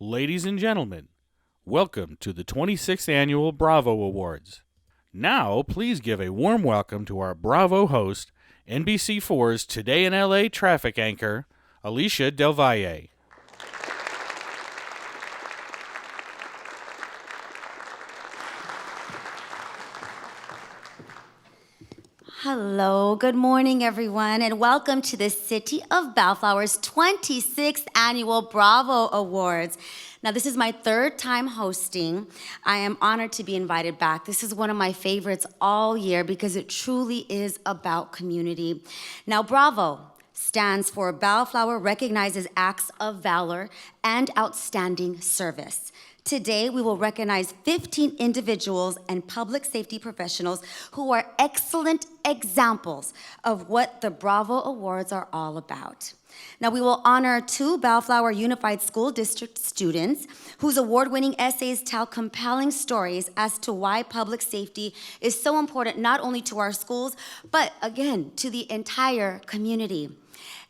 Ladies and gentlemen, welcome to the 26th Annual Bravo Awards. Now, please give a warm welcome to our Bravo host, NBC4's Today in LA traffic anchor, Alicia Del Valle. Hello, good morning, everyone, and welcome to the City of Bellflower's 26th Annual Bravo Awards. Now, this is my third time hosting. I am honored to be invited back. This is one of my favorites all year because it truly is about community. Now, Bravo stands for Bellflower Recognizes Acts of Valor and Outstanding Service. Today, we will recognize 15 individuals and public safety professionals who are excellent examples of what the Bravo Awards are all about. Now, we will honor 2 Bellflower Unified School District students whose award-winning essays tell compelling stories as to why public safety is so important not only to our schools, but again, to the entire community.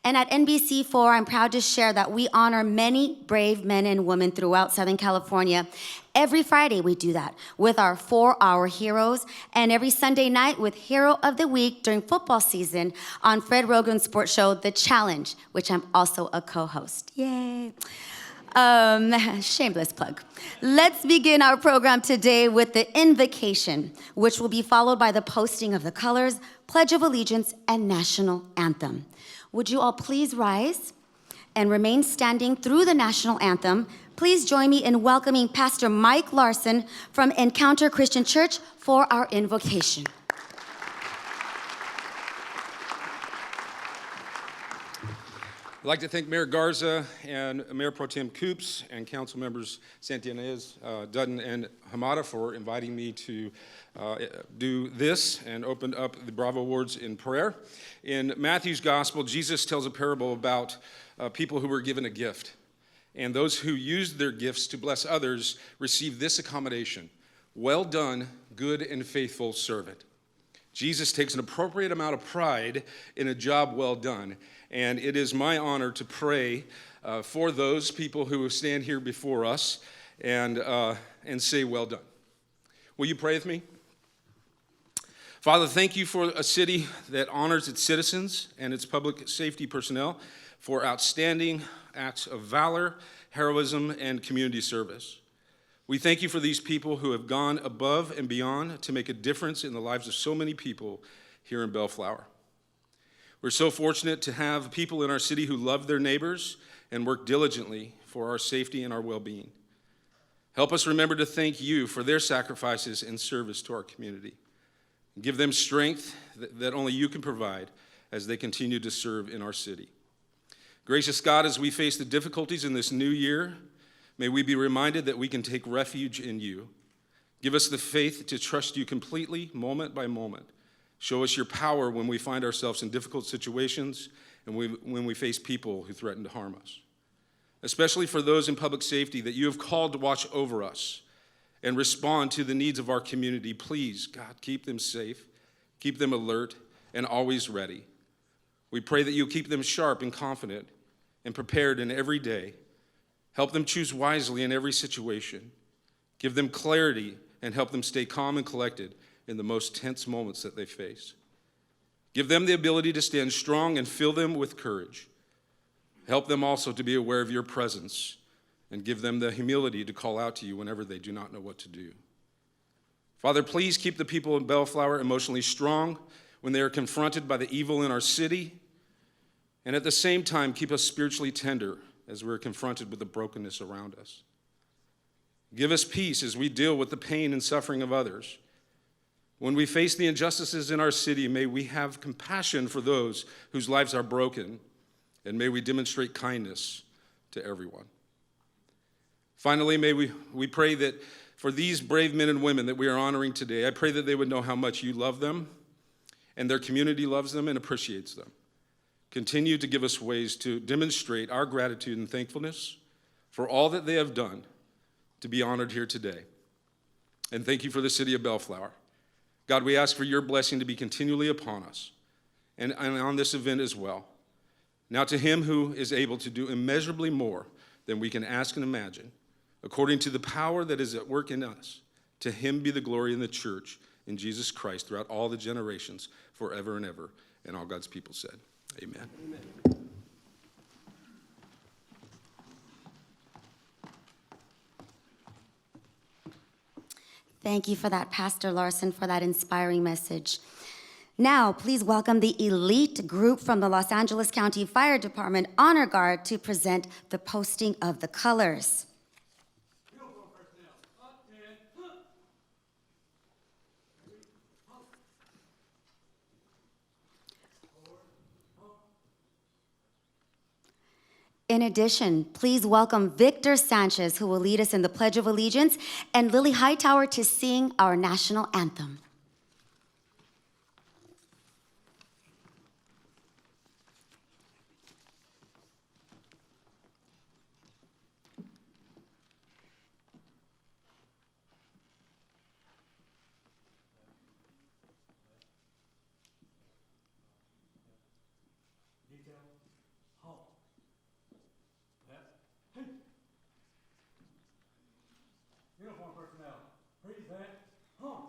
And at NBC4, I'm proud to share that we honor many brave men and women throughout Southern California. Every Friday we do that with our 4-hour heroes, and every Sunday night with Hero of the Week during football season on Fred Rogan's sports show, The Challenge, which I'm also a co-host. Yay. Shameless plug. Let's begin our program today with the Invocation, which will be followed by the posting of the colors, Pledge of Allegiance, and National Anthem. Would you all please rise and remain standing through the national anthem? Please join me in welcoming Pastor Mike Larson from Encounter Christian Church for our invocation. I'd like to thank Mayor Garza and Mayor Pro Tem Coops and council members Santianez, Dutton, and Hamada for inviting me to do this and open up the Bravo Awards in prayer. In Matthew's Gospel, Jesus tells a parable about people who were given a gift. And those who used their gifts to bless others received this accommodation: "Well done, good and faithful servant." Jesus takes an appropriate amount of pride in a job well done. And it is my honor to pray for those people who stand here before us and say, well done. Will you pray with me? Father, thank you for a city that honors its citizens and its public safety personnel for outstanding acts of valor, heroism, and community service. We thank you for these people who have gone above and beyond to make a difference in the lives of so many people here in Bellflower. We're so fortunate to have people in our city who love their neighbors and work diligently for our safety and our well-being. Help us remember to thank you for their sacrifices and service to our community. Give them strength that only you can provide as they continue to serve in our city. Gracious God, as we face the difficulties in this new year, may we be reminded that we can take refuge in you. Give us the faith to trust you completely, moment by moment. Show us your power when we find ourselves in difficult situations and when we face people who threaten to harm us. Especially for those in public safety that you have called to watch over us and respond to the needs of our community. Please, God, keep them safe, keep them alert, and always ready. We pray that you keep them sharp and confident and prepared in every day. Help them choose wisely in every situation. Give them clarity and help them stay calm and collected in the most tense moments that they face. Give them the ability to stand strong and fill them with courage. Help them also to be aware of your presence and give them the humility to call out to you whenever they do not know what to do. Father, please keep the people in Bellflower emotionally strong when they are confronted by the evil in our city, and at the same time keep us spiritually tender as we're confronted with the brokenness around us. Give us peace as we deal with the pain and suffering of others. When we face the injustices in our city, may we have compassion for those whose lives are broken, and may we demonstrate kindness to everyone. Finally, may we pray that for these brave men and women that we are honoring today, I pray that they would know how much you love them, and their community loves them and appreciates them. Continue to give us ways to demonstrate our gratitude and thankfulness for all that they have done to be honored here today. And thank you for the city of Bellflower. God, we ask for your blessing to be continually upon us and on this event as well. Now to him who is able to do immeasurably more than we can ask and imagine, according to the power that is at work in us. To him be the glory in the church, in Jesus Christ, throughout all the generations, forever and ever. And all God's people said, amen. Amen. Thank you for that, Pastor Larson, for that inspiring message. Now, please welcome the elite group from the Los Angeles County Fire Department Honor Guard to present the posting of the colors. In addition, please welcome Victor Sanchez, who will lead us in the Pledge of Allegiance, and Lily Hightower to sing our national anthem. Uniform personnel, present, home.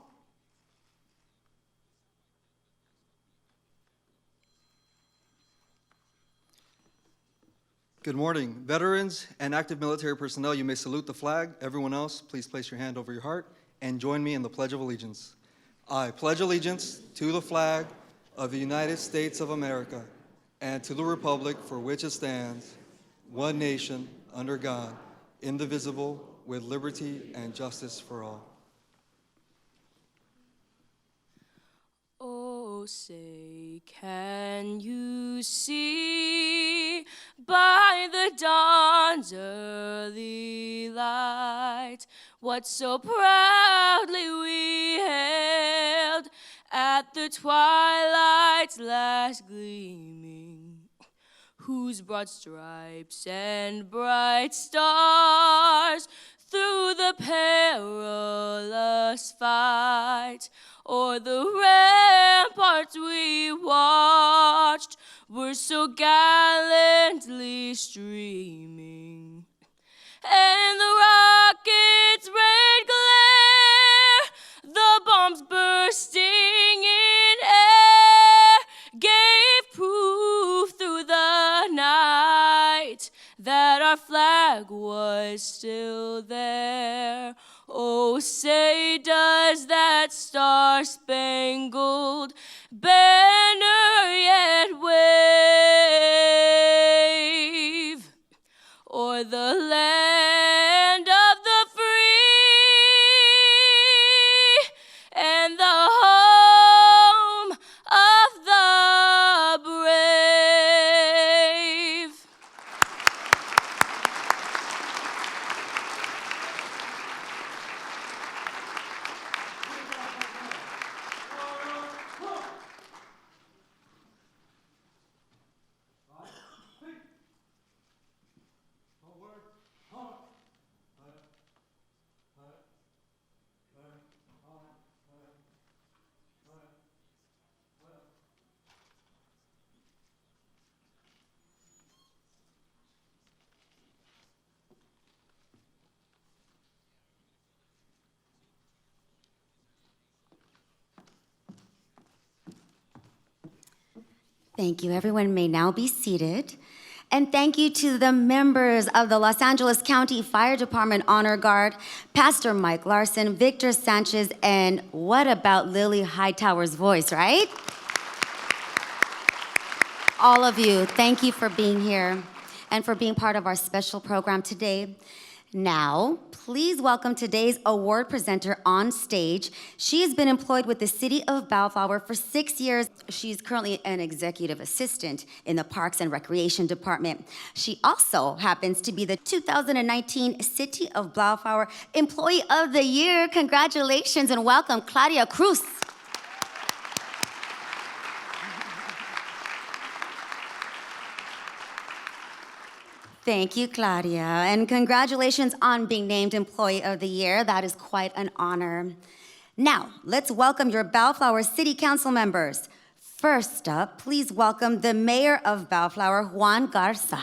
Good morning. Veterans and active military personnel, you may salute the flag. Everyone else, please place your hand over your heart and join me in the Pledge of Allegiance. I pledge allegiance to the flag of the United States of America and to the republic for which it stands, one nation, under God, indivisible, with liberty and justice for all. Oh, say, can you see by the dawn's early light what so proudly we hailed at the twilight's last gleaming, whose broad stripes and bright stars through the perilous fight o'er the ramparts we watched were so gallantly streaming, and the rocket's red glare, the bombs bursting in air, gave proof through the night that our flag was still there. Oh, say, does that star-spangled banner yet wave o'er the land of the free and the home of the brave? Thank you. Everyone may now be seated. And thank you to the members of the Los Angeles County Fire Department Honor Guard, Pastor Mike Larson, Victor Sanchez, and what about Lily Hightower's voice, right? All of you, thank you for being here and for being part of our special program today. Now, please welcome today's award presenter on stage. She has been employed with the City of Bellflower for 6 years. She's currently an executive assistant in the Parks and Recreation Department. She also happens to be the 2019 City of Bellflower Employee of the Year. Congratulations and welcome, Claudia Cruz. Thank you, Claudia, and congratulations on being named Employee of the Year. That is quite an honor. Now, let's welcome your Bellflower City Council members. First up, please welcome the Mayor of Bellflower, Juan Garza.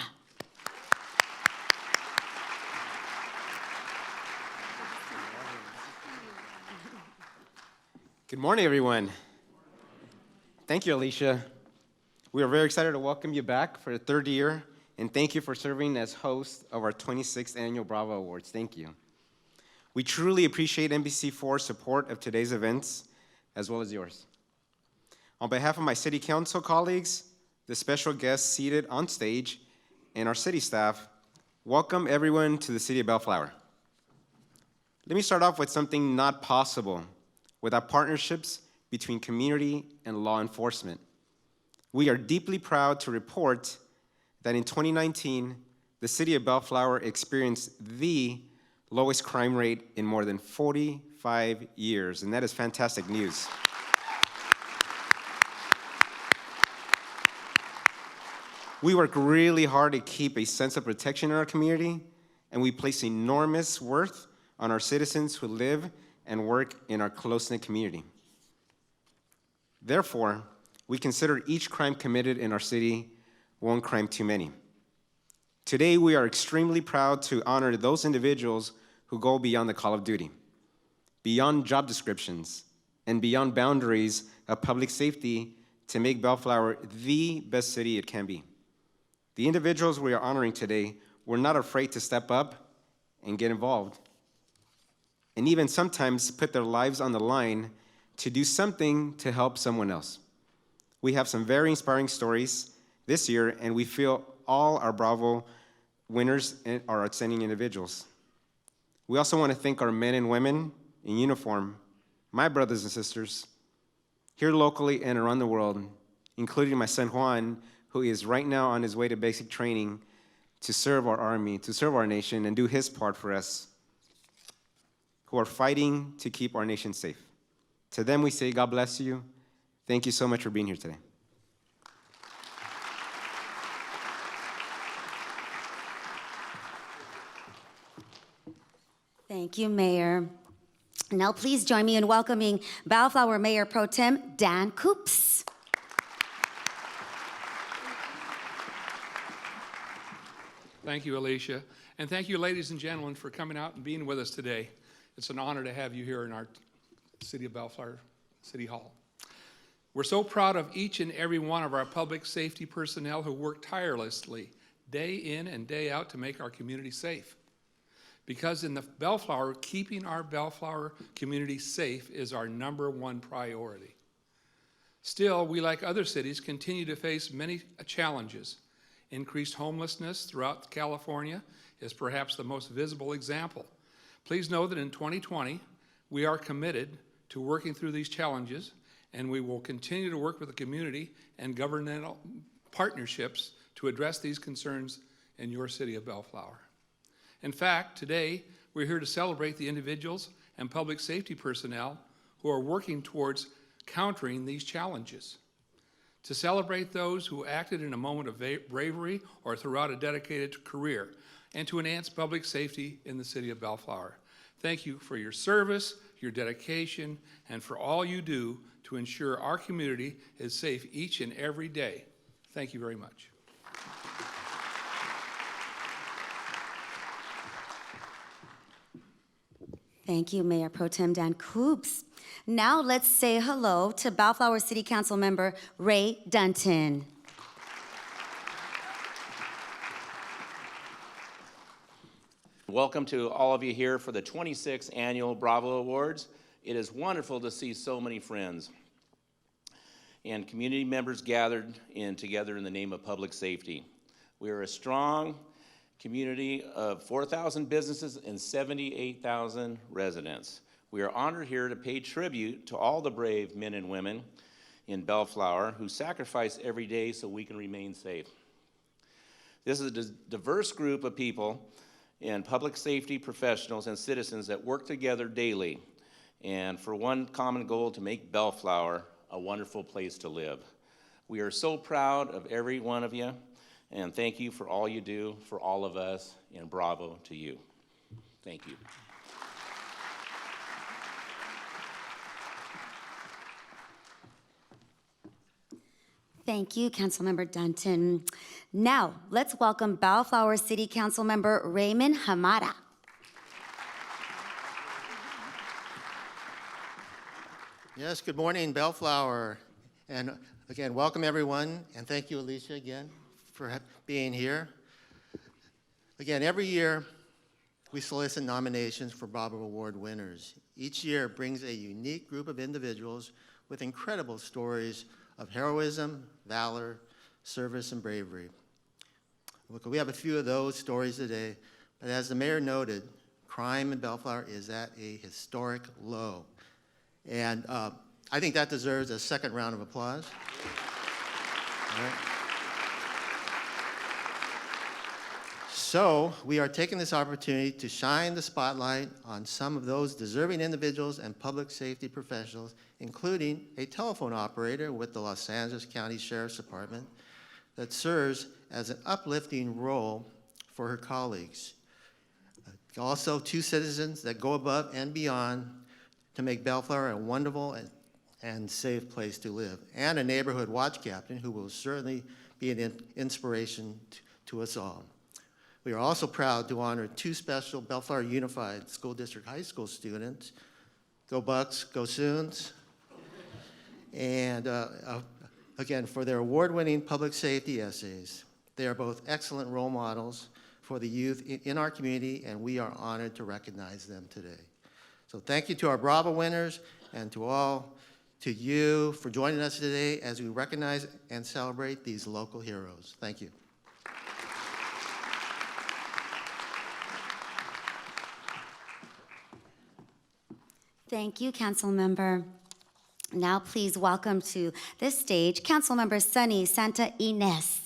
Good morning, everyone. Thank you, Alicia. We are very excited to welcome you back for the third year, and thank you for serving as host of our 26th Annual Bravo Awards. Thank you. We truly appreciate NBC4's support of today's events, as well as yours. On behalf of my City Council colleagues, the special guests seated on stage, and our city staff, welcome everyone to the City of Bellflower. Let me start off with something not possible without partnerships between community and law enforcement. We are deeply proud to report that in 2019, the City of Bellflower experienced the lowest crime rate in more than 45 years, and that is fantastic news. We work really hard to keep a sense of protection in our community, and we place enormous worth on our citizens who live and work in our close-knit community. Therefore, we consider each crime committed in our city one crime too many. Today, we are extremely proud to honor those individuals who go beyond the call of duty, beyond job descriptions, and beyond boundaries of public safety to make Bellflower the best city it can be. The individuals we are honoring today were not afraid to step up and get involved, and even sometimes put their lives on the line to do something to help someone else. We have some very inspiring stories this year, and we feel all our Bravo winners are outstanding individuals. We also want to thank our men and women in uniform, my brothers and sisters, here locally and around the world, including my son Juan, who is right now on his way to basic training to serve our army, to serve our nation, and do his part for us, who are fighting to keep our nation safe. To them we say, God bless you. Thank you so much for being here today. Thank you, Mayor. Now please join me in welcoming Bellflower Mayor Pro Tem Dan Coops. Thank you, Alicia. And thank you, ladies and gentlemen, for coming out and being with us today. It's an honor to have you here in our City of Bellflower City Hall. We're so proud of each and every one of our public safety personnel who work tirelessly, day in and day out, to make our community safe. Because in the Bellflower, keeping our Bellflower community safe is our #1 priority. Still, we, like other cities, continue to face many challenges. Increased homelessness throughout California is perhaps the most visible example. Please know that in 2020, we are committed to working through these challenges, and we will continue to work with the community and governmental partnerships to address these concerns in your City of Bellflower. In fact, today, we're here to celebrate the individuals and public safety personnel who are working towards countering these challenges, to celebrate those who acted in a moment of bravery or throughout a dedicated career, and to enhance public safety in the City of Bellflower. Thank you for your service, your dedication, and for all you do to ensure our community is safe each and every day. Thank you very much. Thank you, Mayor Pro Tem Dan Coops. Now let's say hello to Bellflower City Council member Ray Dunton. Welcome to all of you here for the 26th Annual Bravo Awards. It is wonderful to see so many friends and community members gathered together in the name of public safety. We are a strong community of 4,000 businesses and 78,000 residents. We are honored here to pay tribute to all the brave men and women in Bellflower who sacrifice every day so we can remain safe. This is a diverse group of people and public safety professionals and citizens that work together daily and for one common goal, to make Bellflower a wonderful place to live. We are so proud of every one of you, and thank you for all you do for all of us, and bravo to you. Thank you. Thank you, Councilmember Dunton. Now, let's welcome Bellflower City Council member Raymond Hamada. Yes, good morning, Bellflower. And again, welcome everyone, and thank you, Alicia, again, for being here. Again, every year, we solicit nominations for Bravo Award winners. Each year brings a unique group of individuals with incredible stories of heroism, valor, service, and bravery. Look, we have a few of those stories today, but as the mayor noted, crime in Bellflower is at a historic low. And I think that deserves a second round of applause. All right. So we are taking this opportunity to shine the spotlight on some of those deserving individuals and public safety professionals, including a telephone operator with the Los Angeles County Sheriff's Department that serves as an uplifting role for her colleagues. Also, two citizens that go above and beyond to make Bellflower a wonderful and safe place to live, and a neighborhood watch captain who will certainly be an inspiration to us all. We are also proud to honor two special Bellflower Unified School District high school students, go Bucks, go Soons, and again, for their award-winning public safety essays. They are both excellent role models for the youth in our community, and we are honored to recognize them today. So thank you to our Bravo winners and to you for joining us today as we recognize and celebrate these local heroes. Thank you. Thank you, Council Member. Now please welcome to this stage Council Member Sunny Santa Ynez.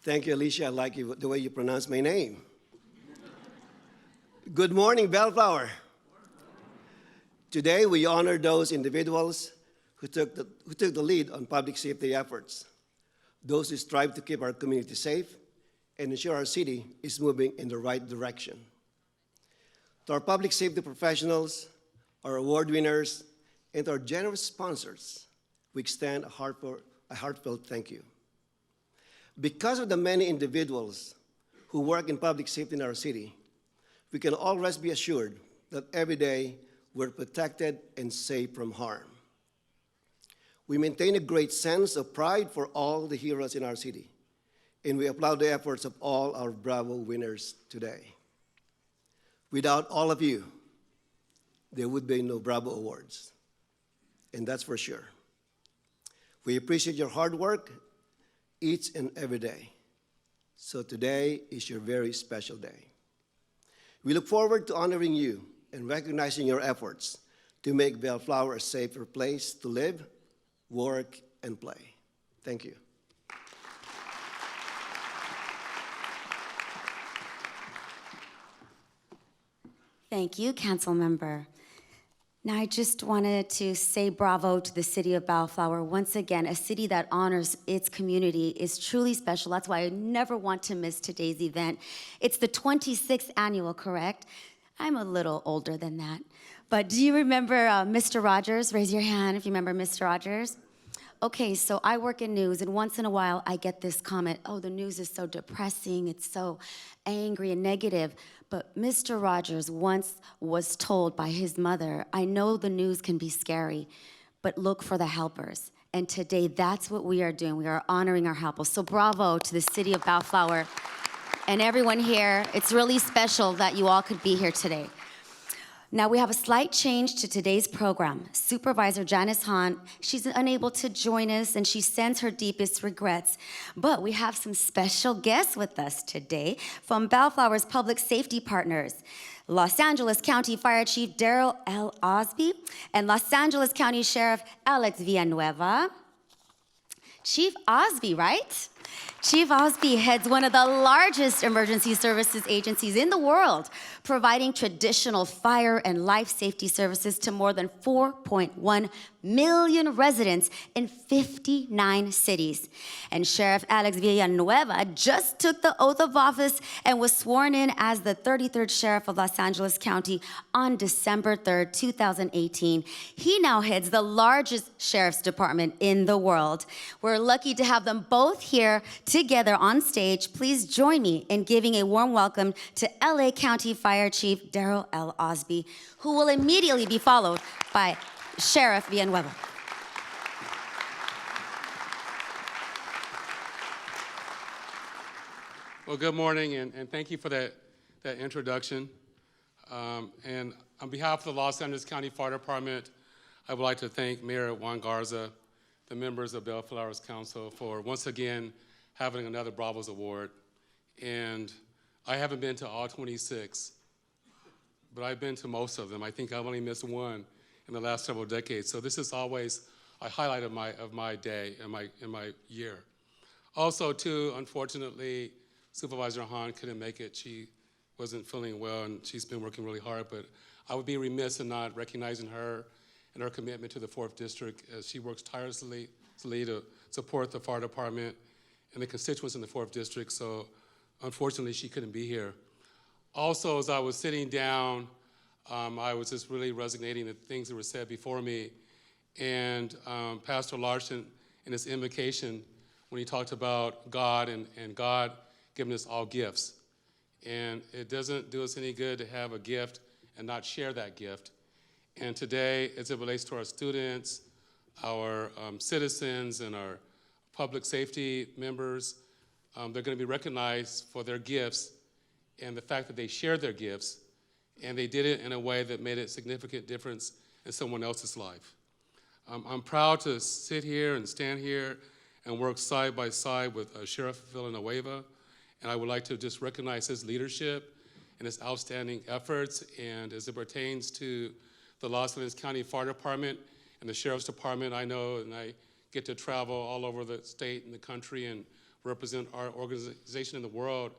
Thank you, Alicia. I like the way you pronounce my name. Good morning, Bellflower. Today, we honor those individuals who took the lead on public safety efforts, those who strive to keep our community safe and ensure our city is moving in the right direction. To our public safety professionals, our award winners, and our generous sponsors, we extend a heartfelt thank you. Because of the many individuals who work in public safety in our city, we can always be assured that every day we're protected and safe from harm. We maintain a great sense of pride for all the heroes in our city, and we applaud the efforts of all our Bravo winners today. Without all of you, there would be no Bravo Awards, and that's for sure. We appreciate your hard work each and every day. So today is your very special day. We look forward to honoring you and recognizing your efforts to make Bellflower a safer place to live, work, and play. Thank you. Thank you, Council Member. Now, I just wanted to say bravo to the city of Bellflower. Once again, a city that honors its community is truly special. That's why I never want to miss today's event. It's the 26th annual, correct? I'm a little older than that. But do you remember Mr. Rogers? Raise your hand if you remember Mr. Rogers. Okay, so I work in news, and once in a while I get this comment, oh, the news is so depressing, it's so angry and negative. But Mr. Rogers once was told by his mother, I know the news can be scary, but look for the helpers. And today, that's what we are doing. We are honoring our helpers. So bravo to the city of Bellflower and everyone here. It's really special that you all could be here today. Now, we have a slight change to today's program. Supervisor Janice Hahn, she's unable to join us, and she sends her deepest regrets. But we have some special guests with us today from Bellflower's public safety partners, Los Angeles County Fire Chief Daryl L. Osby and Los Angeles County Sheriff Alex Villanueva. Chief Osby, right? Chief Osby heads one of the largest emergency services agencies in the world, providing traditional fire and life safety services to more than 4.1 million residents in 59 cities. And Sheriff Alex Villanueva just took the oath of office and was sworn in as the 33rd Sheriff of Los Angeles County on December 3rd, 2018. He now heads the largest sheriff's department in the world. We're lucky to have them both here Together on stage, please join me in giving a warm welcome to LA County Fire Chief Darrell L. Osby, who will immediately be followed by Sheriff Villanueva. Well, good morning, and thank you for that introduction. And on behalf of the Los Angeles County Fire Department, I would like to thank Mayor Juan Garza, the members of Bellflower's Council, for once again having another Bravos Award. And I haven't been to all 26, but I've been to most of them. I think I've only missed one in the last several decades. So this is always a highlight of my day and my year. Also, too, unfortunately, Supervisor Hahn couldn't make it. She wasn't feeling well, and she's been working really hard, but I would be remiss in not recognizing her and her commitment to the 4th District as she works tirelessly to support the fire department and the constituents in the 4th District, so unfortunately she couldn't be here. Also, as I was sitting down, I was just really resonating the things that were said before me, and Pastor Larson in his invocation, when he talked about God and God giving us all gifts. And it doesn't do us any good to have a gift and not share that gift. And today, as it relates to our students, our citizens, and our public safety members, they're going to be recognized for their gifts and the fact that they shared their gifts, and they did it in a way that made a significant difference in someone else's life. I'm proud to sit here and stand here and work side by side with Sheriff Villanueva, and I would like to just recognize his leadership and his outstanding efforts. And as it pertains to the Los Angeles County Fire Department and the Sheriff's Department, I know, and I get to travel all over the state and the country and represent our organization in the world.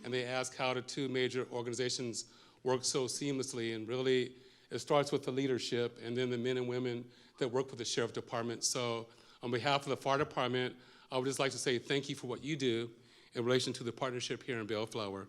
And they ask how the two major organizations work so seamlessly. And really, it starts with the leadership and then the men and women that work with the Sheriff's Department. So on behalf of the Fire Department, I would just like to say thank you for what you do in relation to the partnership here in Bellflower.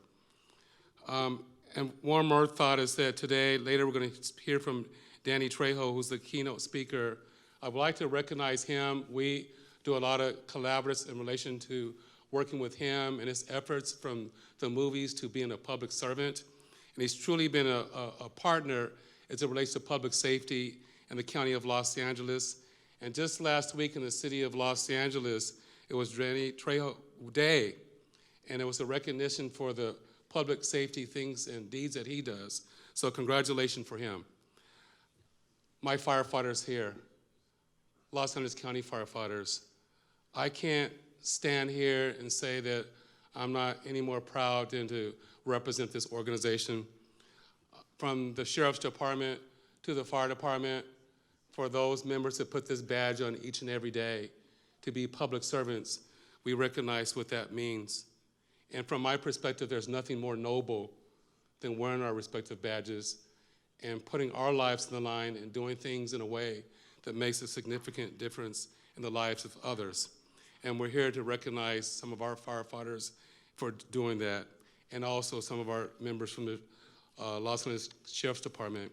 And one more thought is that today, later we're going to hear from Danny Trejo, who's the keynote speaker. I would like to recognize him. We do a lot of collaborations in relation to working with him and his efforts from the movies to being a public servant. And he's truly been a partner as it relates to public safety in the county of Los Angeles. And just last week in the city of Los Angeles, it was Danny Trejo Day. And it was a recognition for the public safety things and deeds that he does. So congratulations for him. My firefighters here, Los Angeles County firefighters, I can't stand here and say that I'm not any more proud than to represent this organization. From the Sheriff's Department to the Fire Department, for those members that put this badge on each and every day to be public servants, we recognize what that means. And from my perspective, there's nothing more noble than wearing our respective badges and putting our lives on the line and doing things in a way that makes a significant difference in the lives of others. And we're here to recognize some of our firefighters for doing that, and also some of our members from the Los Angeles Sheriff's Department.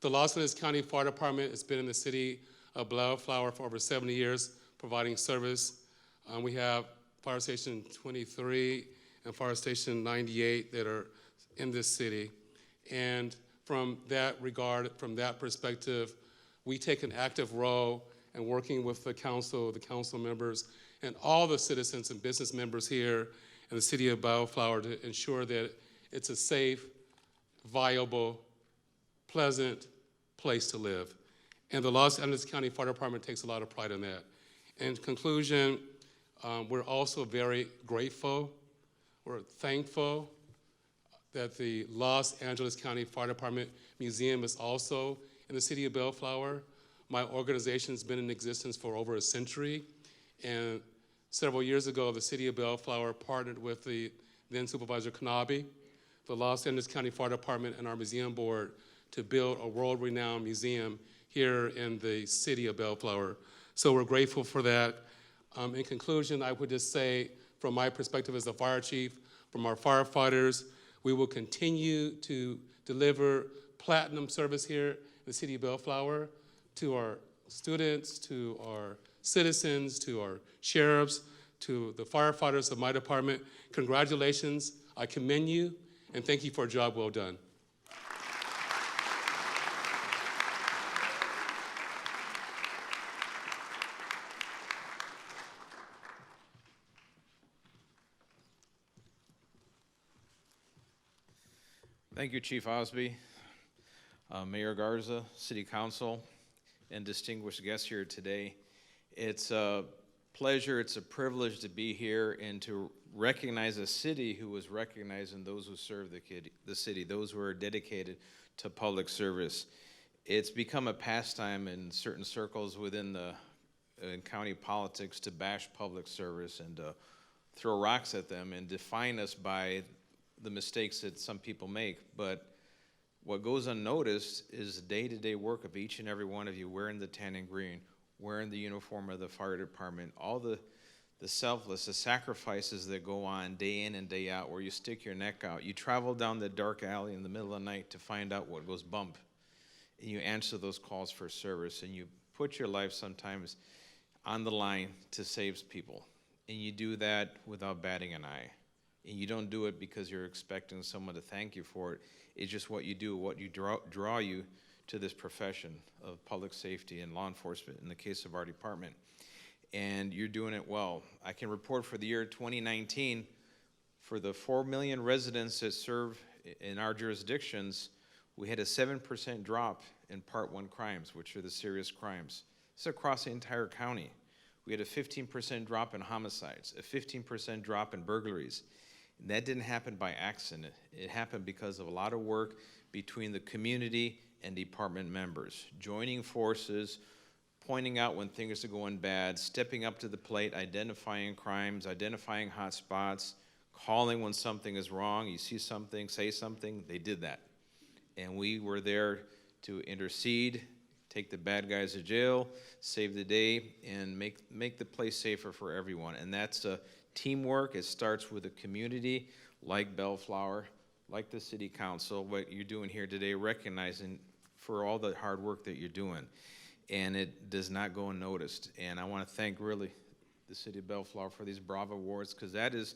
The Los Angeles County Fire Department has been in the city of Bellflower for over 70 years, providing service. We have Fire Station 23 and Fire Station 98 that are in this city. And from that regard, from that perspective, we take an active role in working with the council members, and all the citizens and business members here in the city of Bellflower to ensure that it's a safe, viable, pleasant place to live. And the Los Angeles County Fire Department takes a lot of pride in that. In conclusion, we're also very grateful. We're thankful that the Los Angeles County Fire Department Museum is also in the city of Bellflower. My organization's been in existence for over a century, and several years ago, the city of Bellflower partnered with the then Supervisor Kanabe, the Los Angeles County Fire Department, and our museum board to build a world-renowned museum here in the city of Bellflower. So we're grateful for that. In conclusion, I would just say, from my perspective as a fire chief, from our firefighters, we will continue to deliver platinum service here in the city of Bellflower to our students, to our citizens, to our sheriffs, to the firefighters of my department, congratulations. I commend you, and thank you for a job well done. Thank you, Chief Osby, Mayor Garza, City Council, and distinguished guests here today. It's a pleasure, it's a privilege to be here and to recognize a city who is recognizing those who serve the city, those who are dedicated to public service. It's become a pastime in certain circles within the county politics to bash public service and to throw rocks at them and define us by the mistakes that some people make. But what goes unnoticed is the day-to-day work of each and every one of you wearing the tan and green, wearing the uniform of the fire department, all the selfless, the sacrifices that go on day in and day out, where you stick your neck out. You travel down the dark alley in the middle of the night to find out what goes bump, and you answer those calls for service, and you put your life sometimes on the line to save people. And you do that without batting an eye. And you don't do it because you're expecting someone to thank you for it. It's just what you do, what you draw you to this profession of public safety and law enforcement in the case of our department. And you're doing it well. I can report for the year 2019, for the 4 million residents that serve in our jurisdictions, we had a 7% drop in Part 1 crimes, which are the serious crimes. This is across the entire county. We had a 15% drop in homicides, a 15% drop in burglaries. And that didn't happen by accident. It happened because of a lot of work between the community and department members, joining forces, pointing out when things are going bad, stepping up to the plate, identifying crimes, identifying hot spots, calling when something is wrong. You see something, say something. They did that. And we were there to intercede, take the bad guys to jail, save the day, and make the place safer for everyone. And that's teamwork. It starts with a community like Bellflower, like the City Council, what you're doing here today, recognizing for all the hard work that you're doing. And it does not go unnoticed. And I want to thank really the City of Bellflower for these Bravo Awards, because that is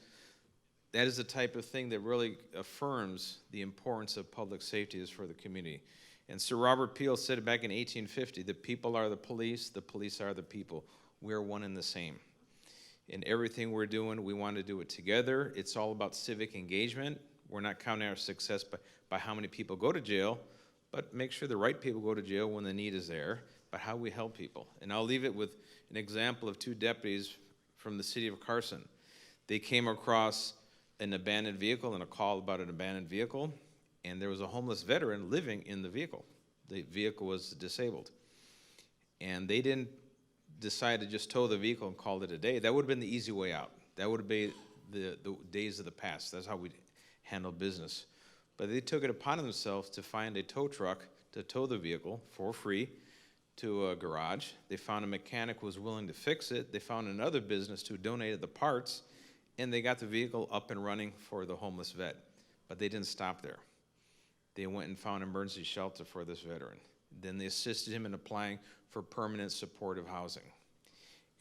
the type of thing that really affirms the importance of public safety is for the community. And Sir Robert Peel said it back in 1850, the people are the police are the people. We are one and the same. In everything we're doing, we want to do it together. It's all about civic engagement. We're not counting our success by how many people go to jail, but make sure the right people go to jail when the need is there, but how we help people. And I'll leave it with an example of two deputies from the city of Carson. They came across an abandoned vehicle and a call about an abandoned vehicle, and there was a homeless veteran living in the vehicle. The vehicle was disabled. And they didn't decide to just tow the vehicle and call it a day. That would have been the easy way out. That would have been the days of the past. That's how we handle business. But they took it upon themselves to find a tow truck to tow the vehicle for free to a garage. They found a mechanic who was willing to fix it. They found another business who donated the parts, and they got the vehicle up and running for the homeless vet. But they didn't stop there. They went and found emergency shelter for this veteran. Then they assisted him in applying for permanent supportive housing.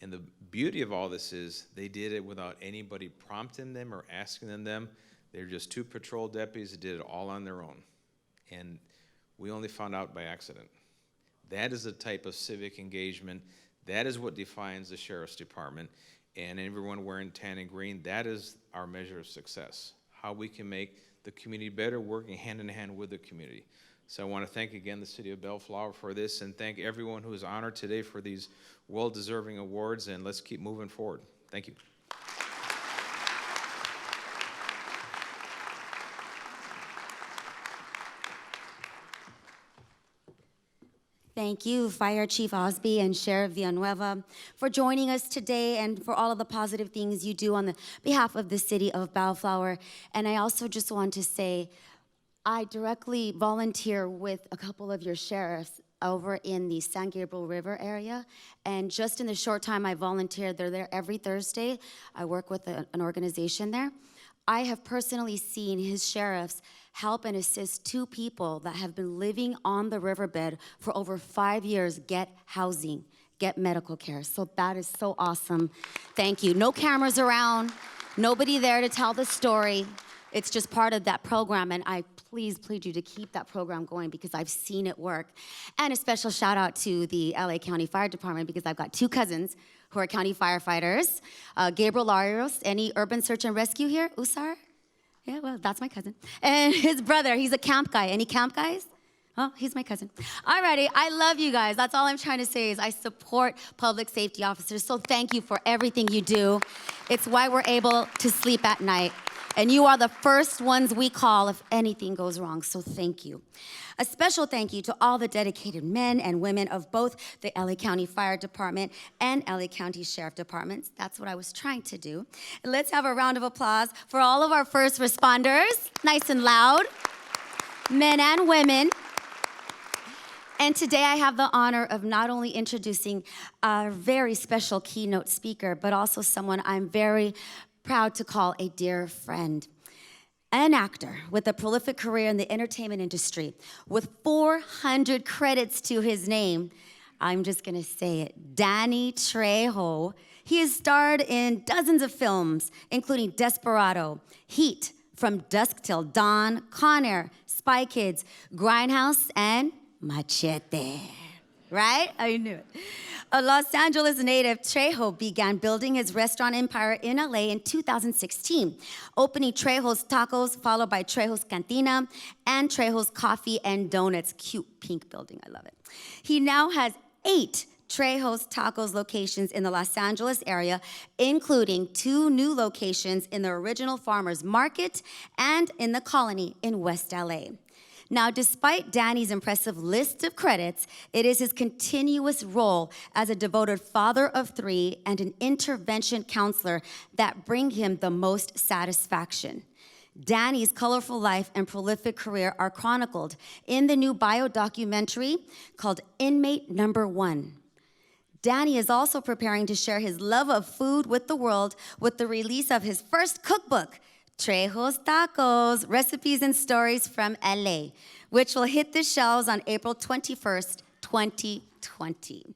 And the beauty of all this is they did it without anybody prompting them or asking them. They're just two patrol deputies that did it all on their own. And we only found out by accident. That is the type of civic engagement. That is what defines the Sheriff's Department. And everyone wearing tan and green, that is our measure of success. How we can make the community better, working hand in hand with the community. So I want to thank again the City of Bellflower for this, and thank everyone who is honored today for these well-deserving awards, and let's keep moving forward. Thank you. Thank you, Fire Chief Osby and Sheriff Villanueva, for joining us today and for all of the positive things you do on the behalf of the City of Bellflower. And I also just want to say, I directly volunteer with a couple of your sheriffs over in the San Gabriel River area. And just in the short time I volunteered, they're there every Thursday. I work with an organization there. I have personally seen his sheriffs help and assist two people that have been living on the riverbed for over 5 years get housing, get medical care. So that is so awesome. Thank you. No cameras around, nobody there to tell the story. It's just part of that program, and I please plead you to keep that program going because I've seen it work. And a special shout out to the LA County Fire Department because I've got 2 cousins who are county firefighters. Gabriel Larios, any urban search and rescue here? Usar? Yeah, well, that's my cousin. And his brother, he's a camp guy. Any camp guys? Oh, he's my cousin. Alrighty, I love you guys. That's all I'm trying to say is I support public safety officers. So thank you for everything you do. It's why we're able to sleep at night. And you are the first ones we call if anything goes wrong, so thank you. A special thank you to all the dedicated men and women of both the LA County Fire Department and LA County Sheriff Departments. That's what I was trying to do. And let's have a round of applause for all of our first responders, nice and loud, men and women. And today I have the honor of not only introducing a very special keynote speaker, but also someone I'm very proud to call a dear friend. An actor with a prolific career in the entertainment industry with 400 credits to his name. I'm just gonna say it, Danny Trejo. He has starred in dozens of films, including Desperado, Heat, From Dusk Till Dawn, Con Air, Spy Kids, Grindhouse, and Machete. Right? I knew it. A Los Angeles native, Trejo began building his restaurant empire in LA in 2016, opening Trejo's Tacos, followed by Trejo's Cantina, and Trejo's Coffee and Donuts. Cute pink building, I love it. He now has 8 Trejo's Tacos locations in the Los Angeles area, including 2 new locations in the original Farmers Market and in the Colony in West LA. Now, despite Danny's impressive list of credits, it is his continuous role as a devoted father of 3 and an intervention counselor that bring him the most satisfaction. Danny's colorful life and prolific career are chronicled in the new bio-documentary called Inmate Number 1. Danny is also preparing to share his love of food with the world with the release of his first cookbook, Trejo's Tacos, Recipes and Stories from LA, which will hit the shelves on April 21st, 2020.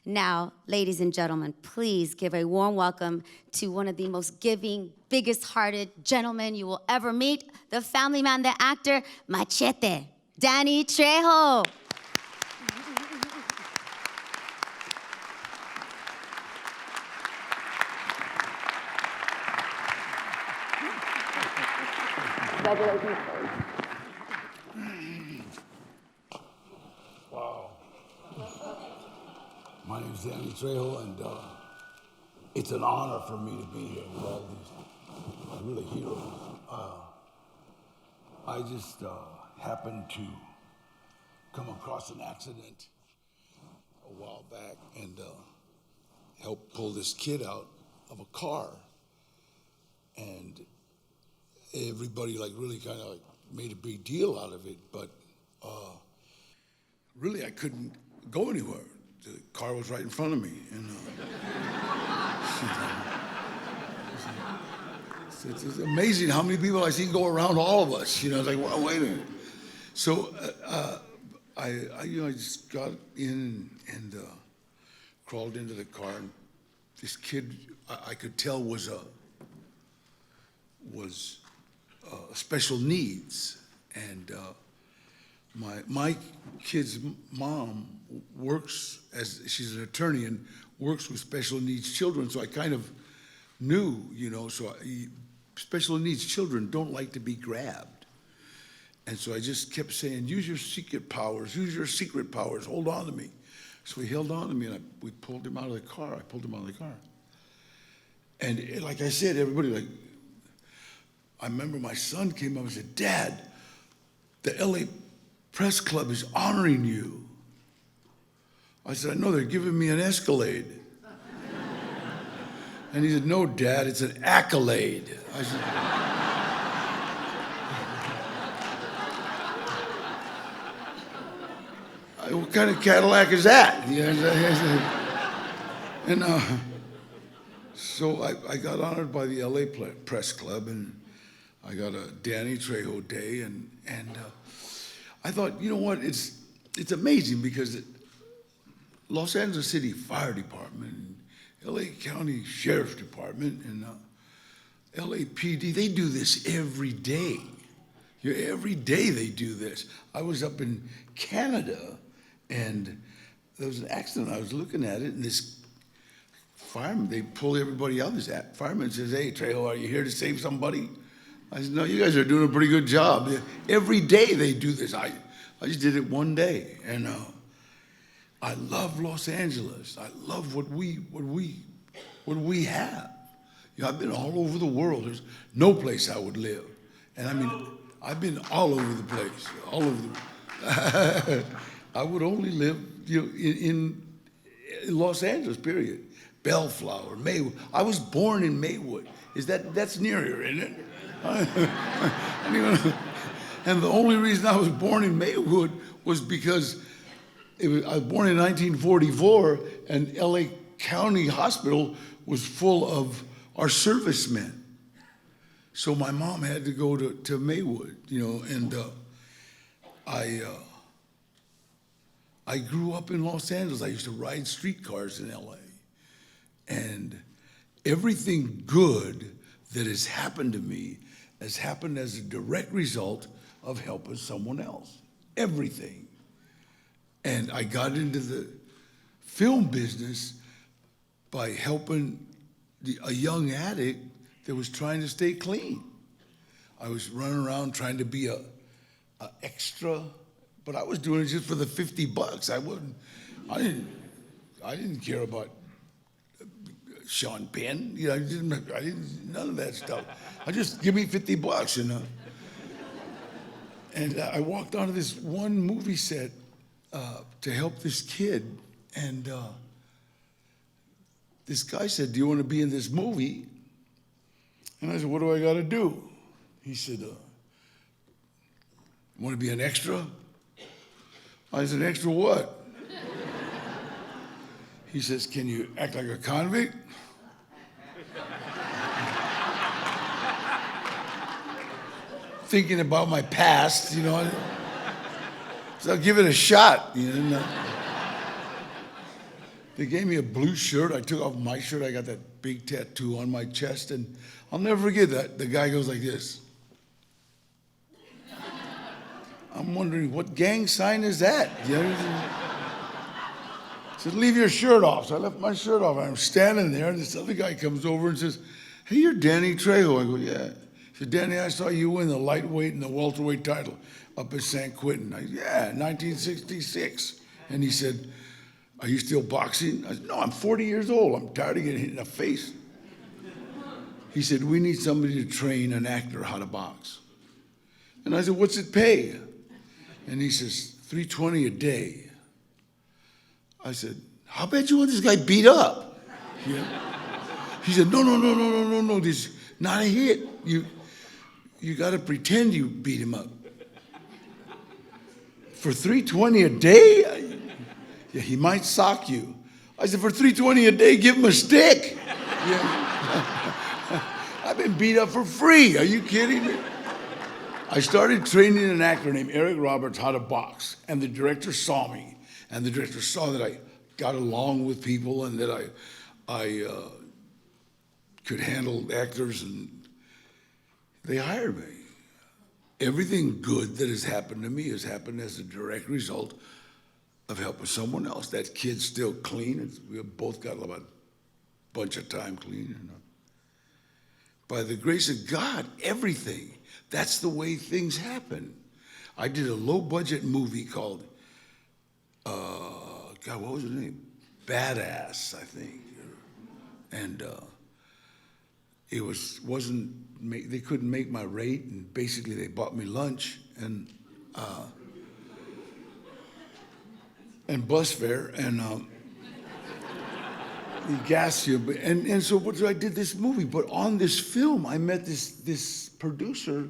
Now, ladies and gentlemen, please give a warm welcome to one of the most giving, biggest-hearted gentlemen you will ever meet, the family man, the actor, Machete, Danny Trejo. Congratulations. Wow. My name is Danny Trejo, and it's an honor for me to be here with all these really heroes. I just happened to come across an accident a while back and helped pull this kid out of a car, and everybody really kind of made a big deal out of it, but really I couldn't go anywhere. The car was right in front of me, and it's amazing how many people I see go around all of us. It's like, well, wait a minute. So I just got in and crawled into the car, and this kid I could tell was special needs, and my kid's mom works she's an attorney and works with special needs children, so I kind of knew, special needs children don't like to be grabbed, and so I just kept saying, use your secret powers, hold on to me. So he held on to me, and we pulled him out of the car. And like I said, everybody I remember my son came up and said, Dad, the LA Press Club is honoring you. I said, I know, they're giving me an Escalade. And he said, no, Dad, it's an accolade. I said, what kind of Cadillac is that? And so I got honored by the LA Press Club, and I got a Danny Trejo Day, and I thought, you know what, it's amazing because Los Angeles City Fire Department, and LA County Sheriff's Department, and LAPD, they do this every day. Every day they do this. I was up in Canada, and there was an accident. I was looking at it, and this fireman, they pull everybody out. This fireman says, "Hey, Trejo, are you here to save somebody?" I said, "No, you guys are doing a pretty good job." Every day they do this. I just did it one day, and I love Los Angeles. I love what we have. You know, I've been all over the world. There's no place I would live, and I mean, I've been all over the place, all over the. I would only live, you know, in Los Angeles. Period. Bellflower, Maywood. I was born in Maywood. That's near here, isn't it? And the only reason I was born in Maywood was because I was born in 1944, and LA County Hospital was full of our servicemen. So my mom had to go to Maywood, you know, and I grew up in Los Angeles. I used to ride streetcars in LA. And everything good that has happened to me has happened as a direct result of helping someone else. Everything. And I got into the film business by helping a young addict that was trying to stay clean. I was running around trying to be a extra, but I was doing it just for the $50. I didn't care about Sean Penn, you know, I didn't none of that stuff. I just give me $50, you know. And I walked onto this one movie set to help this kid, and this guy said, "Do you want to be in this movie?" And I said, "What do I got to do?" He said, "Want to be an extra?" I said, "Extra what?" He says, "Can you act like a convict?" Thinking about my past, you know. So I'll give it a shot, you know. They gave me a blue shirt. I took off my shirt. I got that big tattoo on my chest, and I'll never forget that. The guy goes like this. I'm wondering, what gang sign is that? You know? He said, "Leave your shirt off." So I left my shirt off. I'm standing there, and this other guy comes over and says, "Hey, you're Danny Trejo." I go, "Yeah." He said, "Danny, I saw you win the lightweight and the welterweight title up at San Quentin." I said, "Yeah, 1966. And he said, "Are you still boxing?" I said, "No, I'm 40 years old. I'm tired of getting hit in the face." He said, "We need somebody to train an actor how to box." And I said, "What's it pay?" And he says, $320 a day. I said, "How bad you want this guy beat up?" Yeah. He said, No, this is not a hit. You got to pretend you beat him up. For $320 a day? Yeah, he might sock you. I said, "For $320 a day, give him a stick." Yeah. I've been beat up for free. Are you kidding me? I started training an actor named Eric Roberts how to box, and the director saw me, and the director saw that I got along with people and that I could handle actors, and they hired me. Everything good that has happened to me has happened as a direct result of helping someone else. That kid's still clean. We have both got a bunch of time clean. You know. By the grace of God, everything. That's the way things happen. I did a low-budget movie called, God, what was the name? Badass, I think. And it wasn't. They couldn't make my rate, and basically they bought me lunch and bus fare, and gas you. And so I did this movie. But on this film, I met this producer,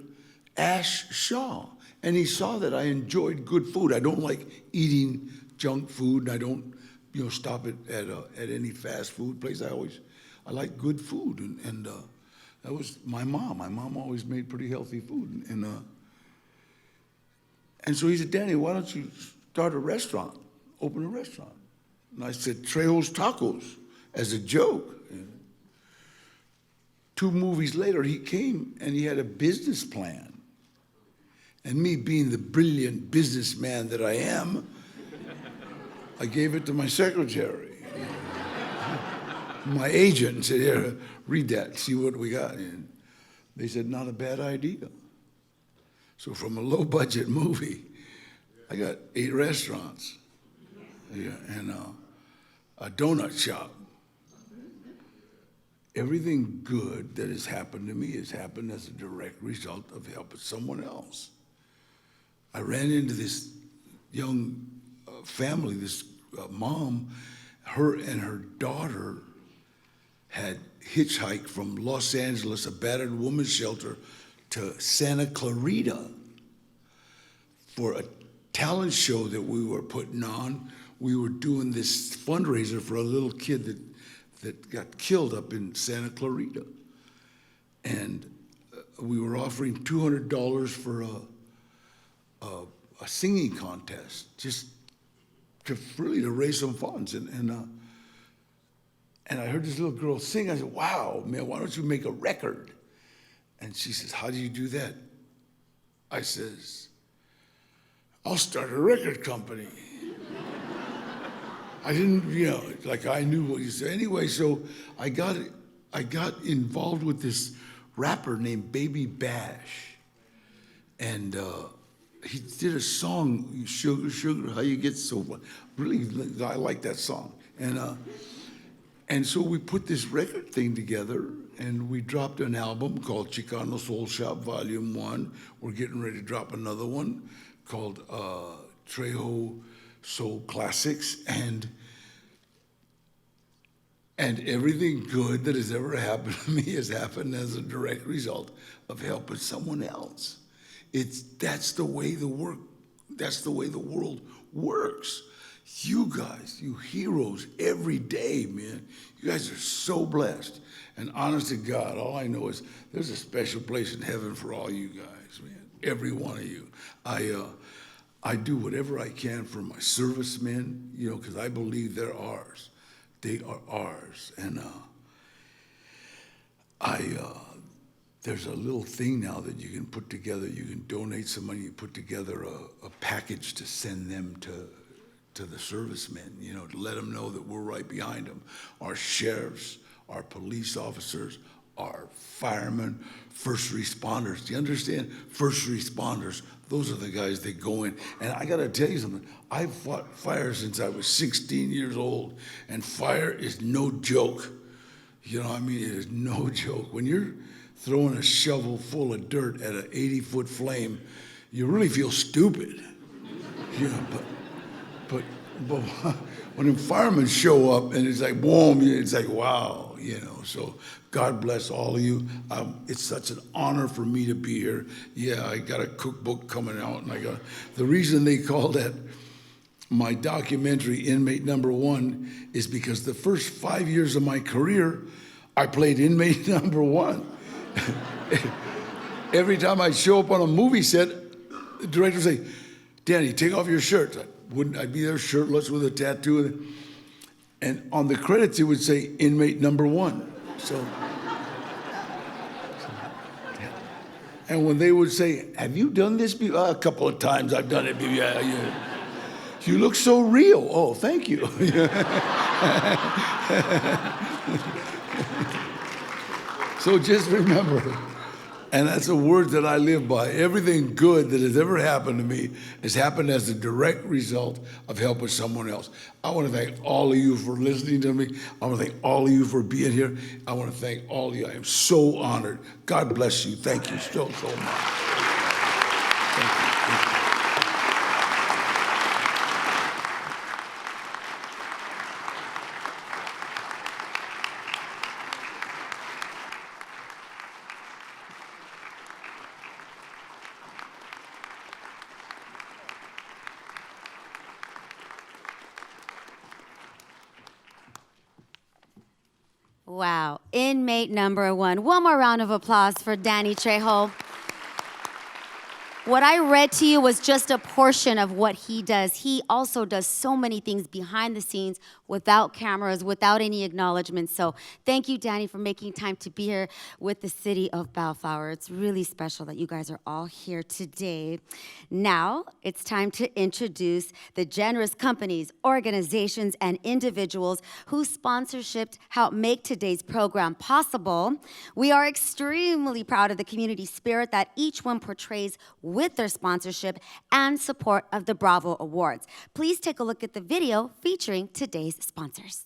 Ash Shaw, and he saw that I enjoyed good food. I don't like eating junk food, and I don't, stop at any fast food place. I like good food, and that was my mom. My mom always made pretty healthy food, and so he said, "Danny, why don't you start a restaurant? Open a restaurant?" And I said, Trejo's Tacos, as a joke. 2 movies later, he came and he had a business plan. And me being the brilliant businessman that I am, I gave it to my secretary, my agent, and said, here, read that, see what we got. And they said, not a bad idea. So from a low-budget movie, I got 8 restaurants, and a donut shop. Everything good that has happened to me has happened as a direct result of helping someone else. I ran into this young family, this mom, her and her daughter had hitchhiked from Los Angeles, a battered women's shelter, to Santa Clarita for a talent show that we were putting on. We were doing this fundraiser for a little kid that got killed up in Santa Clarita. And we were offering $200 for a singing contest, just to really to raise some funds. And I heard this little girl sing. I said, wow, man, why don't you make a record? And she says, how do you do that? I says, I'll start a record company. I didn't, like I knew what you said. Anyway, so I got involved with this rapper named Baby Bash. And he did a song, Sugar, Sugar, How You Get So Fun. Really, I like that song. And so we put this record thing together, and we dropped an album called Chicano Soul Shop Volume 1. We're getting ready to drop another one called Trejo Soul Classics, and everything good that has ever happened to me has happened as a direct result of helping someone else. That's the way the world works. You guys, you heroes, every day, man. You guys are so blessed. And honest to God, all I know is there's a special place in heaven for all you guys, man. Every one of you. I do whatever I can for my servicemen, because I believe they're ours. They are ours. And there's a little thing now that you can put together. You can donate some money. You put together a package to send them to the servicemen, to let them know that we're right behind them. Our sheriffs, our police officers, our firemen, first responders. Do you understand? First responders, those are the guys that go in. And I gotta tell you something, I've fought fire since I was 16 years old, and fire is no joke. It is no joke. When you're throwing a shovel full of dirt at an 80-foot flame, you really feel stupid. But when the firemen show up and it's like, boom, it's like, wow, So God bless all of you. It's such an honor for me to be here. Yeah, I got a cookbook coming out, and the reason they call that my documentary, Inmate Number 1, is because the first 5 years of my career, I played inmate number 1. Every time I show up on a movie set, the director would say, Danny, take off your shirt. I'd be there shirtless with a tattoo. And on the credits, it would say inmate number 1. And when they would say, have you done this before? A couple of times I've done it before. Yeah. You look so real. Oh, thank you. So just remember, and that's a word that I live by, everything good that has ever happened to me has happened as a direct result of helping someone else. I want to thank all of you for listening to me. I want to thank all of you for being here. I want to thank all of you. I am so honored. God bless you. Thank you so much. Thank you. Wow, inmate number 1. One more round of applause for Danny Trejo. What I read to you was just a portion of what he does. He also does so many things behind the scenes without cameras, without any acknowledgement. So thank you, Danny, for making time to be here with the city of Bellflower. It's really special that you guys are all here today. Now it's time to introduce the generous companies, organizations, and individuals whose sponsorship helped make today's program possible. We are extremely proud of the community spirit that each one portrays with their sponsorship and support of the Bravo Awards. Please take a look at the video featuring today's sponsors.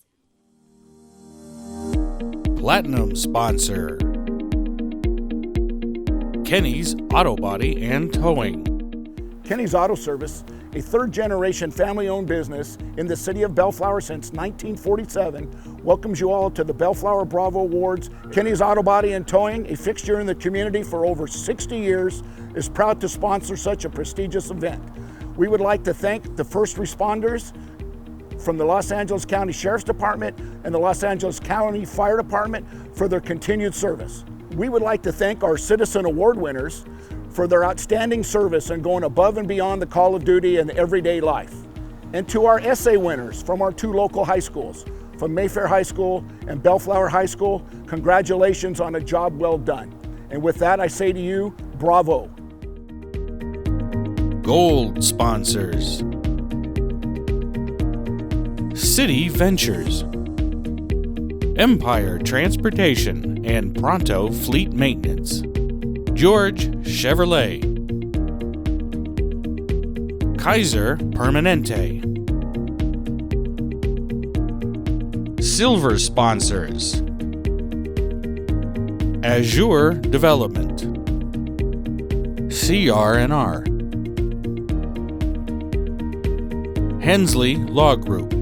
Platinum sponsor, Kenny's Auto Body and Towing. Kenny's Auto Service, a third-generation family-owned business in the city of Bellflower since 1947, welcomes you all to the Bellflower Bravo Awards. Kenny's Auto Body and Towing, a fixture in the community for over 60 years, is proud to sponsor such a prestigious event. We would like to thank the first responders from the Los Angeles County Sheriff's Department and the Los Angeles County Fire Department for their continued service. We would like to thank our Citizen Award winners for their outstanding service and going above and beyond the call of duty in everyday life. And to our essay winners from our two local high schools, from Mayfair High School and Bellflower High School, congratulations on a job well done. And with that, I say to you, bravo. Gold sponsors, City Ventures, Empire Transportation and Pronto Fleet Maintenance, George Chevrolet, Kaiser Permanente. Silver sponsors, Azure Development, CR&R, Hensley Law Group,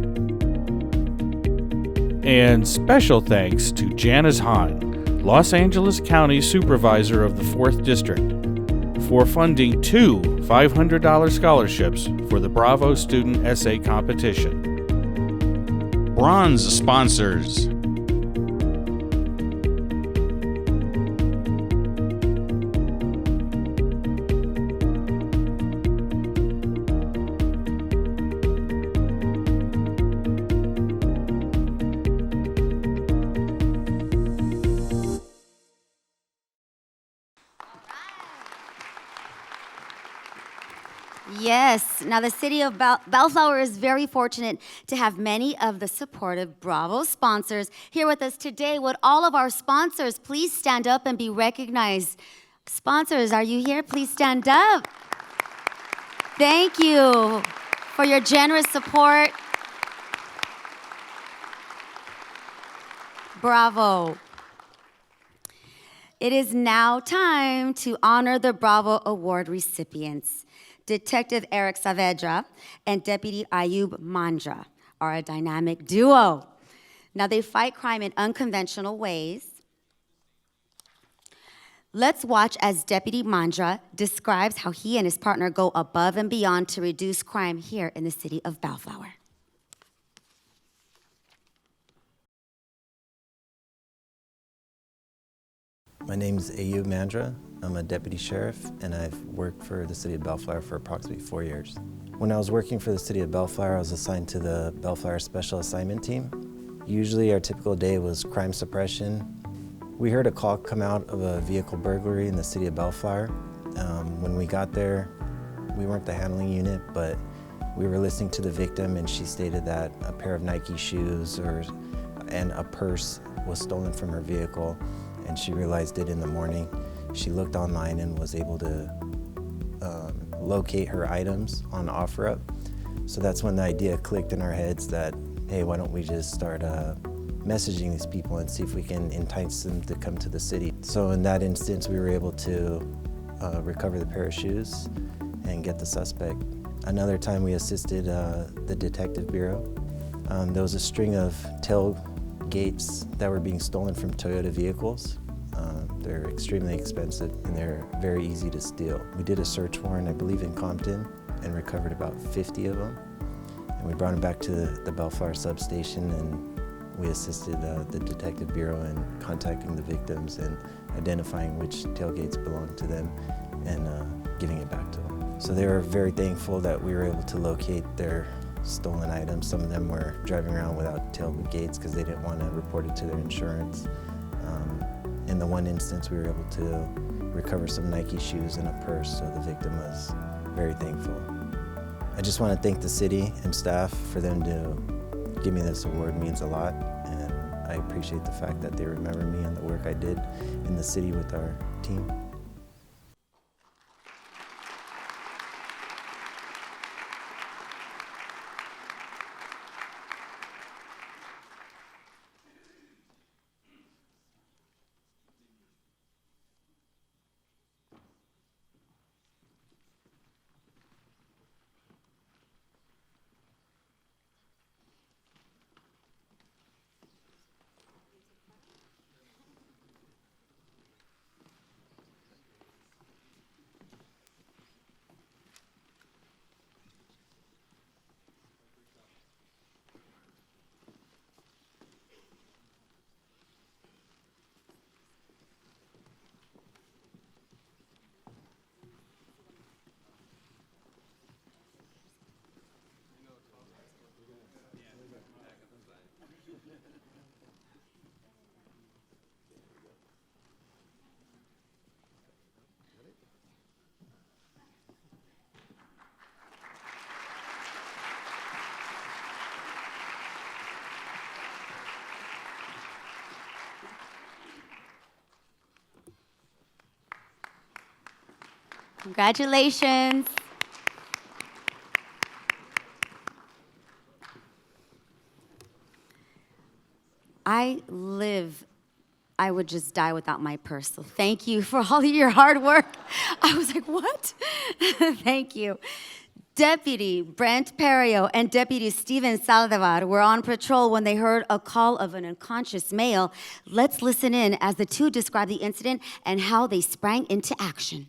and special thanks to Janice Hahn, Los Angeles County Supervisor of the 4th District, for funding 2 $500 scholarships for the Bravo Student Essay Competition. Bronze sponsors, Yes, now the city of Bellflower is very fortunate to have many of the supportive Bravo sponsors here with us today. Would all of our sponsors please stand up and be recognized? Sponsors, are you here? Please stand up. Thank you for your generous support. Bravo. It is now time to honor the Bravo Award recipients. Detective Eric Saavedra and Deputy Ayub Mandra are a dynamic duo. Now, they fight crime in unconventional ways. Let's watch as Deputy Mandra describes how he and his partner go above and beyond to reduce crime here in the city of Bellflower. My name is Ayub Mandra. I'm a deputy sheriff, and I've worked for the city of Bellflower for approximately 4 years. When I was working for the city of Bellflower, I was assigned to the Bellflower Special Assignment Team. Usually our typical day was crime suppression. We heard a call come out of a vehicle burglary in the city of Bellflower. When we got there, we weren't the handling unit, but we were listening to the victim, and she stated that a pair of Nike shoes and a purse was stolen from her vehicle, and she realized it in the morning. She looked online and was able to locate her items on OfferUp. So that's when the idea clicked in our heads that, hey, why don't we just start messaging these people and see if we can entice them to come to the city. So in that instance, we were able to recover the pair of shoes and get the suspect. Another time we assisted the Detective Bureau. There was a string of tailgates that were being stolen from Toyota vehicles. They're extremely expensive and they're very easy to steal. We did a search warrant, I believe in Compton, and recovered about 50 of them. And we brought them back to the Bellflower substation, and we assisted the Detective Bureau in contacting the victims and identifying which tailgates belonged to them and giving it back to them. So they were very thankful that we were able to locate their stolen items. Some of them were driving around without tailgate gates because they didn't want to report it to their insurance. In the one instance, we were able to recover some Nike shoes and a purse, so the victim was very thankful. I just want to thank the city and staff for them to give me this award. It means a lot, and I appreciate the fact that they remember me and the work I did in the city with our team. Congratulations. I would just die without my purse. So thank you for all of your hard work. I was like, what? Thank you. Deputy Brent Perio and Deputy Steven Saldivar were on patrol when they heard a call of an unconscious male. Let's listen in as the two describe the incident and how they sprang into action.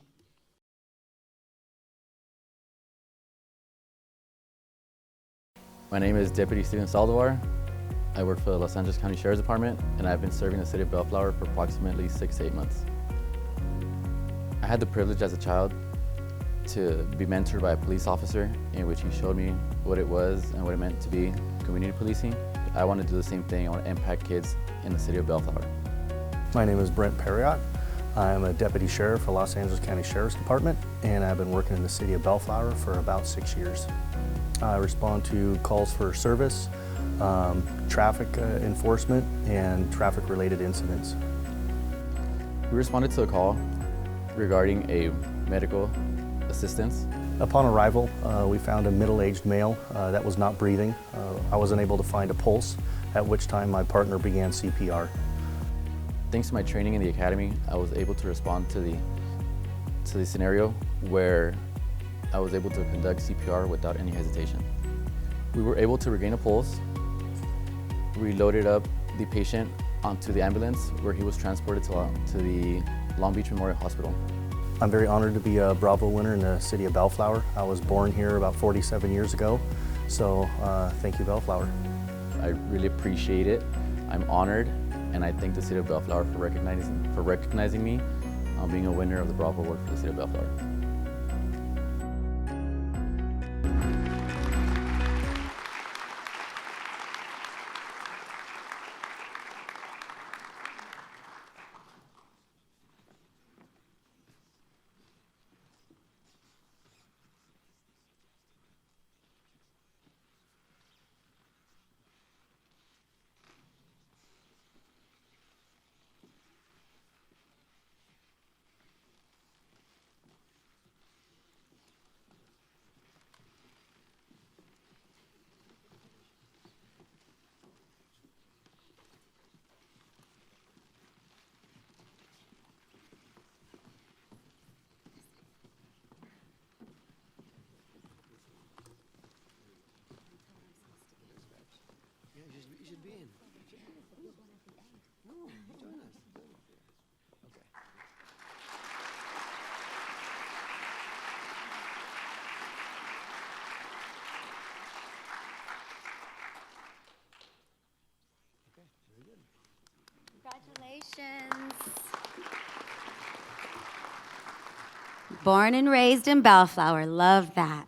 My name is Deputy Steven Saldivar. I work for the Los Angeles County Sheriff's Department, and I've been serving the city of Bellflower for approximately 6 to 8 months. I had the privilege as a child to be mentored by a police officer in which he showed me what it was and what it meant to be community policing. I want to do the same thing. I want to impact kids in the city of Bellflower. My name is Brent Perio. I'm a deputy sheriff for Los Angeles County Sheriff's Department, and I've been working in the city of Bellflower for about 6 years. I respond to calls for service, traffic enforcement, and traffic-related incidents. We responded to a call regarding a medical assistance. Upon arrival, we found a middle-aged male that was not breathing. I wasn't able to find a pulse, at which time my partner began CPR. Thanks to my training in the academy, I was able to respond to the scenario where I was able to conduct CPR without any hesitation. We were able to regain a pulse. We loaded up the patient onto the ambulance where he was transported to the Long Beach Memorial Hospital. I'm very honored to be a Bravo winner in the city of Bellflower. I was born here about 47 years ago, so thank you, Bellflower. I really appreciate it. I'm honored, and I thank the city of Bellflower for recognizing me on being a winner of the Bravo Award for the city of Bellflower. You should be in. No, join us. Okay. Okay, very good. Congratulations. Born and raised in Bellflower, love that.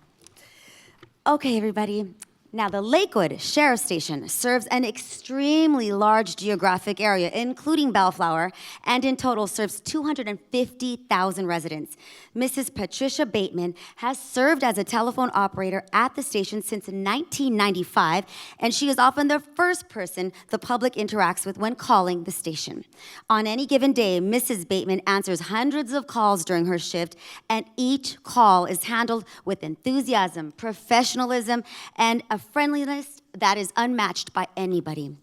Okay, everybody, Now, the Lakewood Sheriff Station serves an extremely large geographic area, including Bellflower, and in total serves 250,000 residents. Mrs. Patricia Bateman has served as a telephone operator at the station since 1995, and she is often the first person the public interacts with when calling the station. On any given day, Mrs. Bateman answers hundreds of calls during her shift, and each call is handled with enthusiasm, professionalism, and a friendliness that is unmatched by anybody.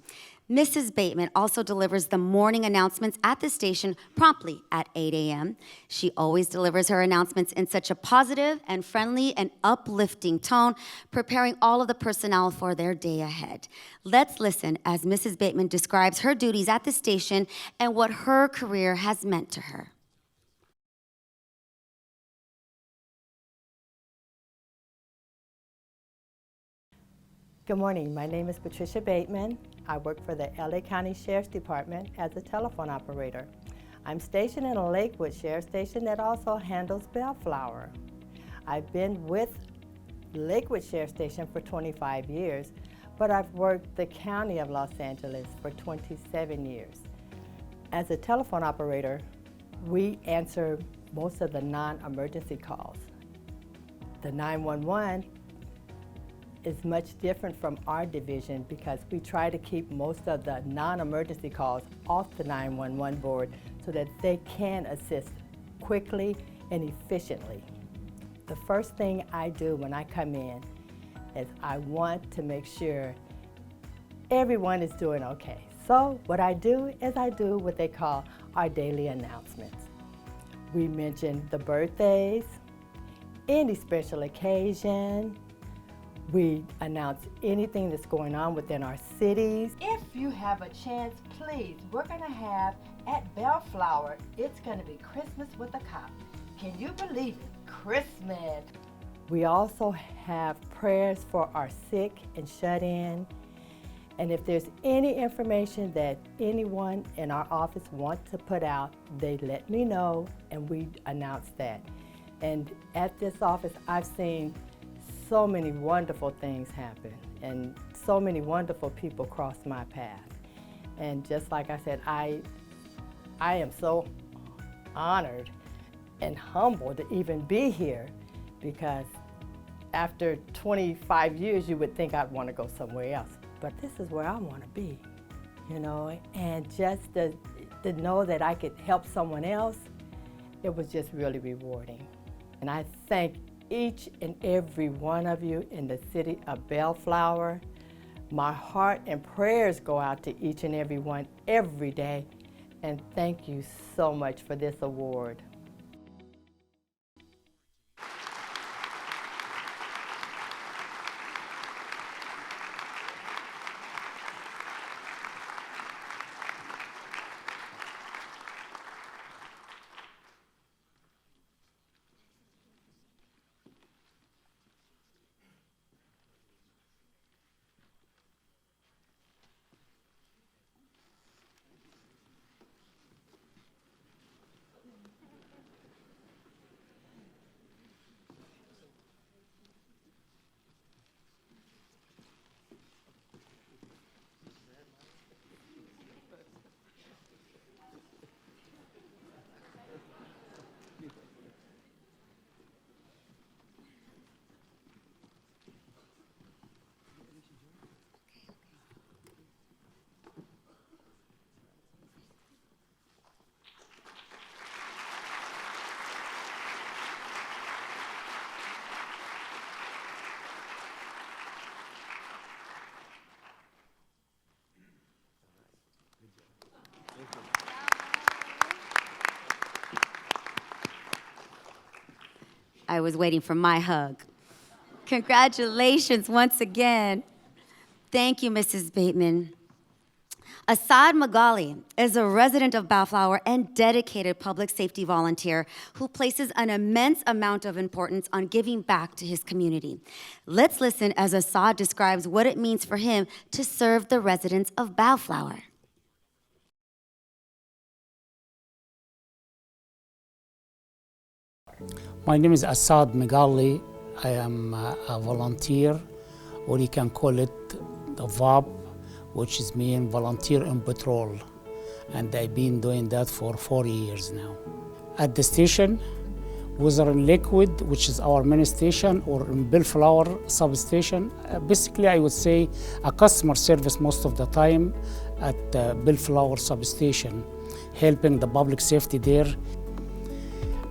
Mrs. Bateman also delivers the morning announcements at the station promptly at 8 a.m. She always delivers her announcements in such a positive and friendly and uplifting tone, preparing all of the personnel for their day ahead. Let's listen as Mrs. Bateman describes her duties at the station and what her career has meant to her. Good morning. My name is Patricia Bateman. I work for the LA County Sheriff's Department as a telephone operator. I'm stationed in a Lakewood Sheriff Station that also handles Bellflower. I've been with Lakewood Sheriff Station for 25 years, but I've worked the County of Los Angeles for 27 years. As a telephone operator, we answer most of the non-emergency calls. The 911 is much different from our division because we try to keep most of the non-emergency calls off the 911 board so that they can assist quickly and efficiently. The first thing I do when I come in is I want to make sure everyone is doing okay. So what I do is I do what they call our daily announcements. We mention the birthdays, any special occasion. We announce anything that's going on within our cities. If you have a chance, please, we're gonna have at Bellflower, it's gonna be Christmas with a cop. Can you believe it? Christmas. We also have prayers for our sick and shut in. And if there's any information that anyone in our office wants to put out, they let me know and we announce that. And at this office, I've seen so many wonderful things happen and so many wonderful people cross my path. And just like I said, I am so honored and humbled to even be here because after 25 years, you would think I'd want to go somewhere else. But this is where I want to be, you know, and just to know that I could help someone else, it was just really rewarding. And I thank each and every one of you in the city of Bellflower. My heart and prayers go out to each and every one every day. And thank you so much for this award. I was waiting for my hug. Congratulations once again. Thank you, Mrs. Bateman. Assad Magali is a resident of Bellflower and dedicated public safety volunteer who places an immense amount of importance on giving back to his community. Let's listen as Assad describes what it means for him to serve the residents of Bellflower. My name is Assad Magali. I am a volunteer or you can call it the VOP, which is mean Volunteer in Patrol. And I've been doing that for 4 years now. At the station, whether in Lakewood, which is our main station, or in Bellflower substation, basically I would say a customer service most of the time at Bellflower substation, helping the public safety there.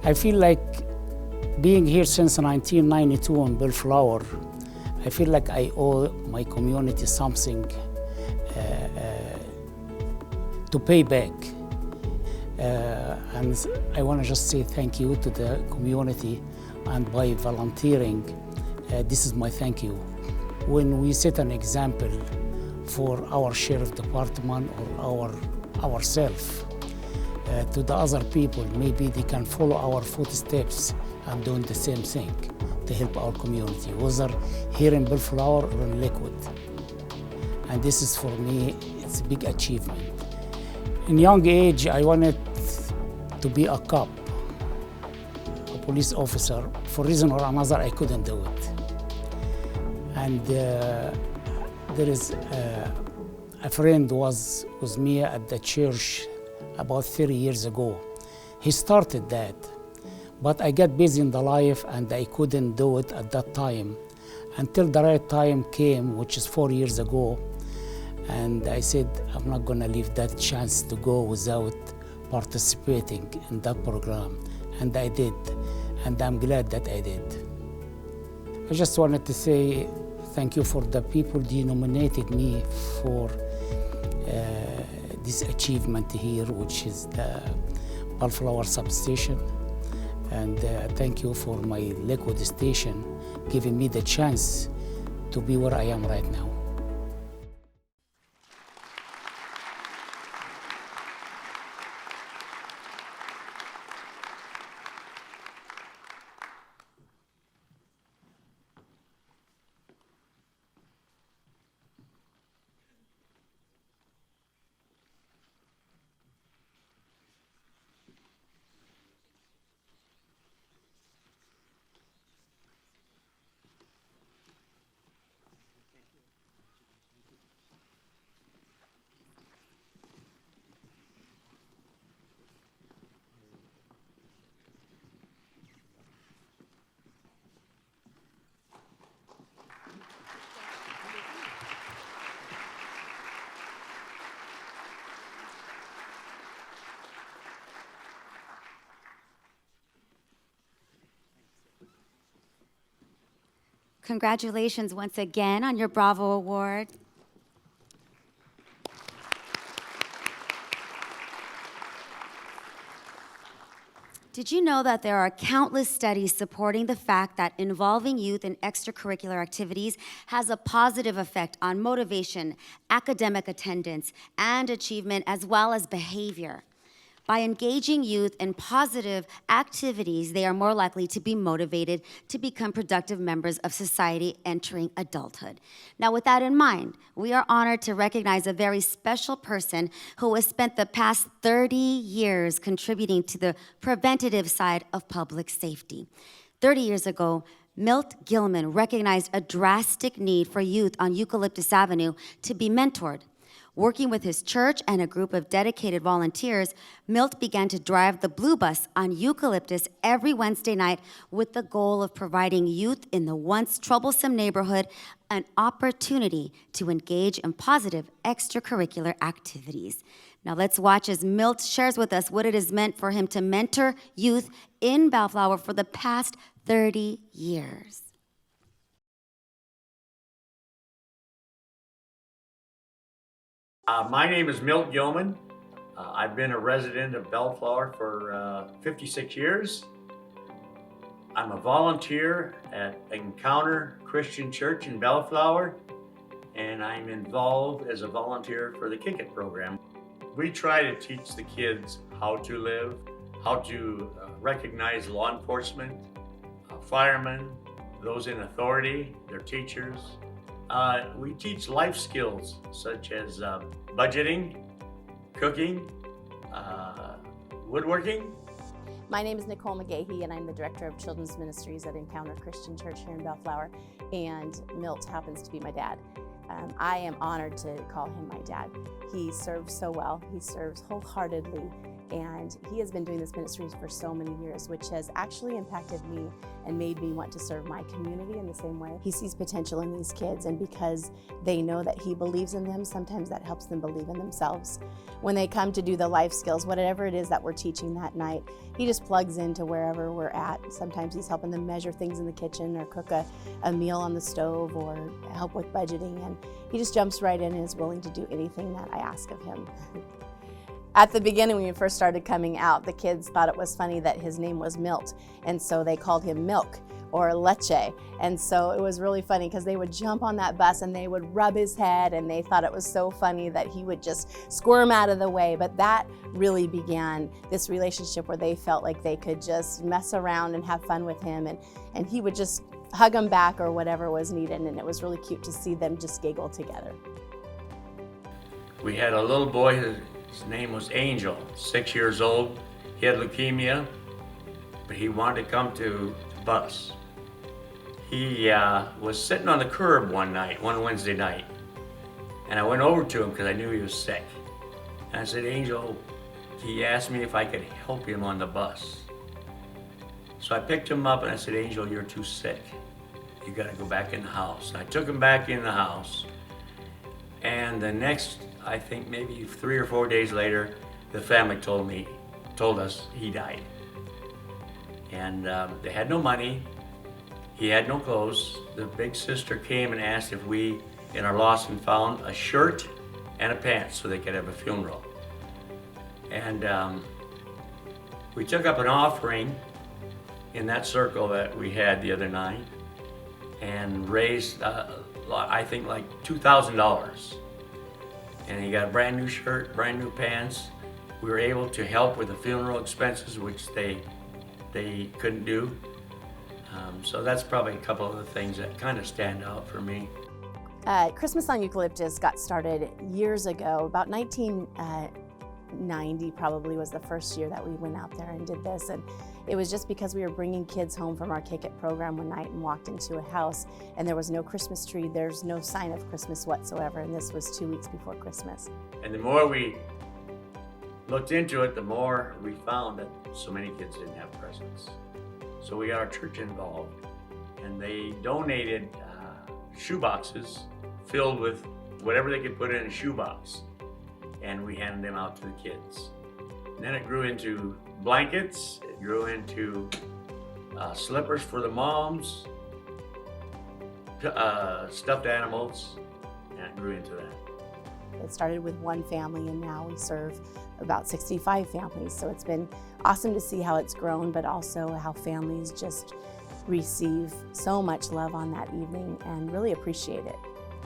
I feel like being here since 1992 in Bellflower, I feel like I owe my community something to pay back. And I want to just say thank you to the community, and by volunteering, this is my thank you. When we set an example for our sheriff department or ourselves to the other people, maybe they can follow our footsteps and doing the same thing to help our community, whether here in Bellflower or in Lakewood. And this is for me, it's a big achievement. In young age, I wanted to be a cop, a police officer. For reason or another, I couldn't do it. And there is a friend was with me at the church about 30 years ago. He started that, but I got busy in the life and I couldn't do it at that time until the right time came, which is 4 years ago. And I said, I'm not gonna leave that chance to go without participating in that program. And I did, and I'm glad that I did. I just wanted to say thank you for the people who nominated me for this achievement here, which is the Bellflower substation. And thank you for my Lakewood station, giving me the chance to be where I am right now. Congratulations once again on your Bravo Award. Did you know that there are countless studies supporting the fact that involving youth in extracurricular activities has a positive effect on motivation, academic attendance, and achievement, as well as behavior? By engaging youth in positive activities, they are more likely to be motivated to become productive members of society entering adulthood. Now, with that in mind, we are honored to recognize a very special person who has spent the past 30 years contributing to the preventative side of public safety. 30 years ago, Milt Gilman recognized a drastic need for youth on Eucalyptus Avenue to be mentored. Working with his church and a group of dedicated volunteers, Milt began to drive the Blue Bus on Eucalyptus every Wednesday night with the goal of providing youth in the once troublesome neighborhood an opportunity to engage in positive extracurricular activities. Now let's watch as Milt shares with us what it has meant for him to mentor youth in Bellflower for the past 30 years. My name is Milt Gilman. I've been a resident of Bellflower for 56 years. I'm a volunteer at Encounter Christian Church in Bellflower, and I'm involved as a volunteer for the Kick It program. We try to teach the kids how to live, how to recognize law enforcement, firemen, those in authority, their teachers. We teach life skills such as budgeting, cooking, woodworking. My name is Nicole McGahee, and I'm the Director of Children's Ministries at Encounter Christian Church here in Bellflower, and Milt happens to be my dad. I am honored to call him my dad. He serves so well, he serves wholeheartedly, and he has been doing this ministry for so many years, which has actually impacted me and made me want to serve my community in the same way. He sees potential in these kids, and because they know that he believes in them, sometimes that helps them believe in themselves. When they come to do the life skills, whatever it is that we're teaching that night, he just plugs into wherever we're at. Sometimes he's helping them measure things in the kitchen or cook a meal on the stove or help with budgeting, and he just jumps right in and is willing to do anything that I ask of him. At the beginning, when we first started coming out, the kids thought it was funny that his name was Milt, and so they called him Milk or Leche. And so it was really funny because they would jump on that bus and they would rub his head, and they thought it was so funny that he would just squirm out of the way. But that really began this relationship where they felt like they could just mess around and have fun with him, and he would just hug them back or whatever was needed, and it was really cute to see them just giggle together. We had a little boy, his name was Angel, 6 years old. He had leukemia, but he wanted to come to the bus. He was sitting on the curb one Wednesday night, and I went over to him because I knew he was sick. And I said, Angel, he asked me if I could help him on the bus. So I picked him up and I said, Angel, you're too sick. You gotta go back in the house. And I took him back in the house, and the next, I think maybe 3 or 4 days later, the family told us he died. And they had no money. He had no clothes. The big sister came and asked if we, in our lost and found, a shirt and a pants so they could have a funeral. And we took up an offering in that circle that we had the other night and raised, I think, like $2,000. And he got a brand new shirt, brand new pants. We were able to help with the funeral expenses, which they couldn't do. So that's probably a couple of the things that kind of stand out for me. Christmas on Eucalyptus got started years ago. About 1990 probably was the first year that we went out there and did this. And it was just because we were bringing kids home from our Kick It program one night and walked into a house, and there was no Christmas tree. There's no sign of Christmas whatsoever, and this was 2 weeks before Christmas. And the more we looked into it, the more we found that so many kids didn't have presents. So we got our church involved, and they donated shoe boxes filled with whatever they could put in a shoebox, and we handed them out to the kids. And then it grew into blankets, it grew into slippers for the moms, stuffed animals, and it grew into that. It started with one family, and now we serve about 65 families. So it's been awesome to see how it's grown, but also how families just receive so much love on that evening and really appreciate it.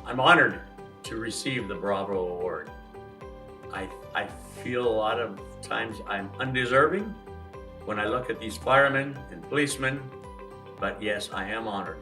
I'm honored to receive the Bravo Award. I feel a lot of times I'm undeserving when I look at these firemen and policemen, but yes, I am honored.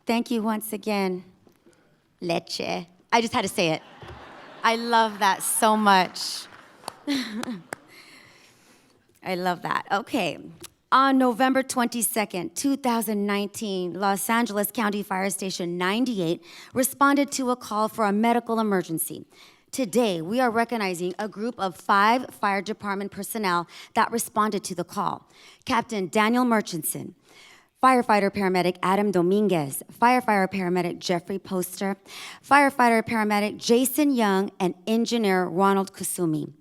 Thank you once again, Leche. I just had to say it. I love that so much. I love that. Okay. On November 22nd, 2019, Los Angeles County Fire Station 98 responded to a call for a medical emergency. Today, we are recognizing a group of 5 fire department personnel that responded to the call. Captain Daniel Murchison, firefighter-paramedic Adam Dominguez, firefighter-paramedic Jeffrey Poster, firefighter-paramedic Jason Young, and engineer Ronald Kusumi.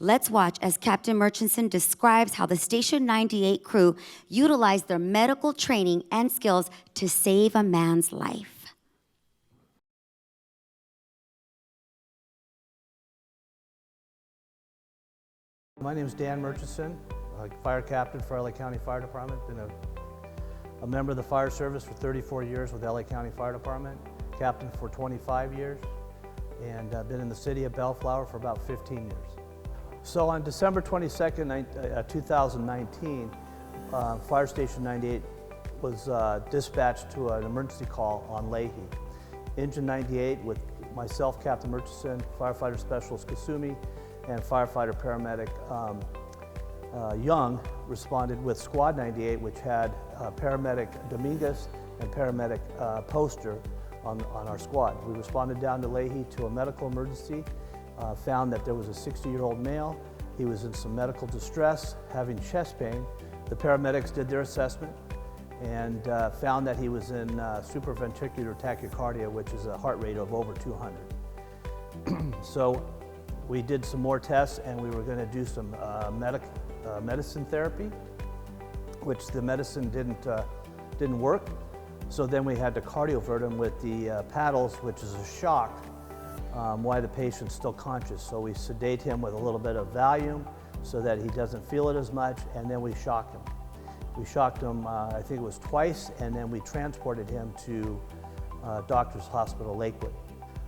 Let's watch as Captain Murchison describes how the Station 98 crew utilized their medical training and skills to save a man's life. My name is Dan Murchison, fire captain for LA County Fire Department. Been a member of the fire service for 34 years with LA County Fire Department, captain for 25 years, and been in the city of Bellflower for about 15 years. So on December 22nd, 2019, Fire Station 98 was dispatched to an emergency call on Leahy. Engine 98 with myself, Captain Murchison, firefighter specialist Kasumi, and firefighter-paramedic Young responded with Squad 98, which had paramedic Dominguez and paramedic Poster on our squad. We responded down to Leahy to a medical emergency, found that there was a 60-year-old male. He was in some medical distress, having chest pain. The paramedics did their assessment and found that he was in supraventricular tachycardia, which is a heart rate of over 200. So we did some more tests, and we were going to do some medicine therapy, which the medicine didn't work. So then we had to cardiovert him with the paddles, which is a shock, while the patient's still conscious. So we sedate him with a little bit of Valium so that he doesn't feel it as much, and then we shock him. We shocked him, I think it was twice, and then we transported him to Doctors Hospital Lakewood.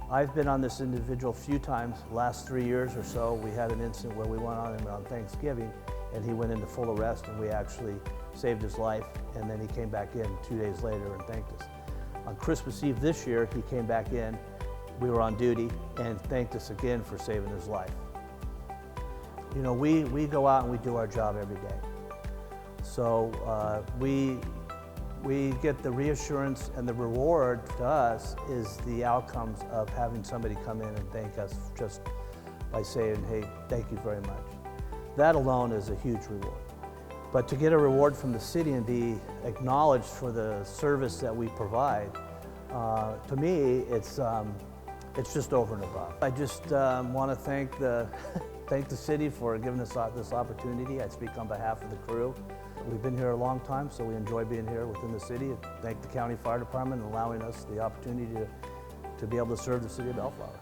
I've been on this individual a few times. Last 3 years or so, we had an incident where we went on him on Thanksgiving, and he went into full arrest, and we actually saved his life, and then he came back in 2 days later and thanked us. On Christmas Eve this year, he came back in, we were on duty, and thanked us again for saving his life. You know, we go out and we do our job every day. So we get the reassurance, and the reward to us is the outcomes of having somebody come in and thank us just by saying, hey, thank you very much. That alone is a huge reward. But to get a reward from the city and be acknowledged for the service that we provide, to me, it's just over and above. I just want to thank the city for giving us this opportunity. I speak on behalf of the crew. We've been here a long time, so we enjoy being here within the city. Thank the County Fire Department and allowing us the opportunity to be able to serve the city of Bellflower.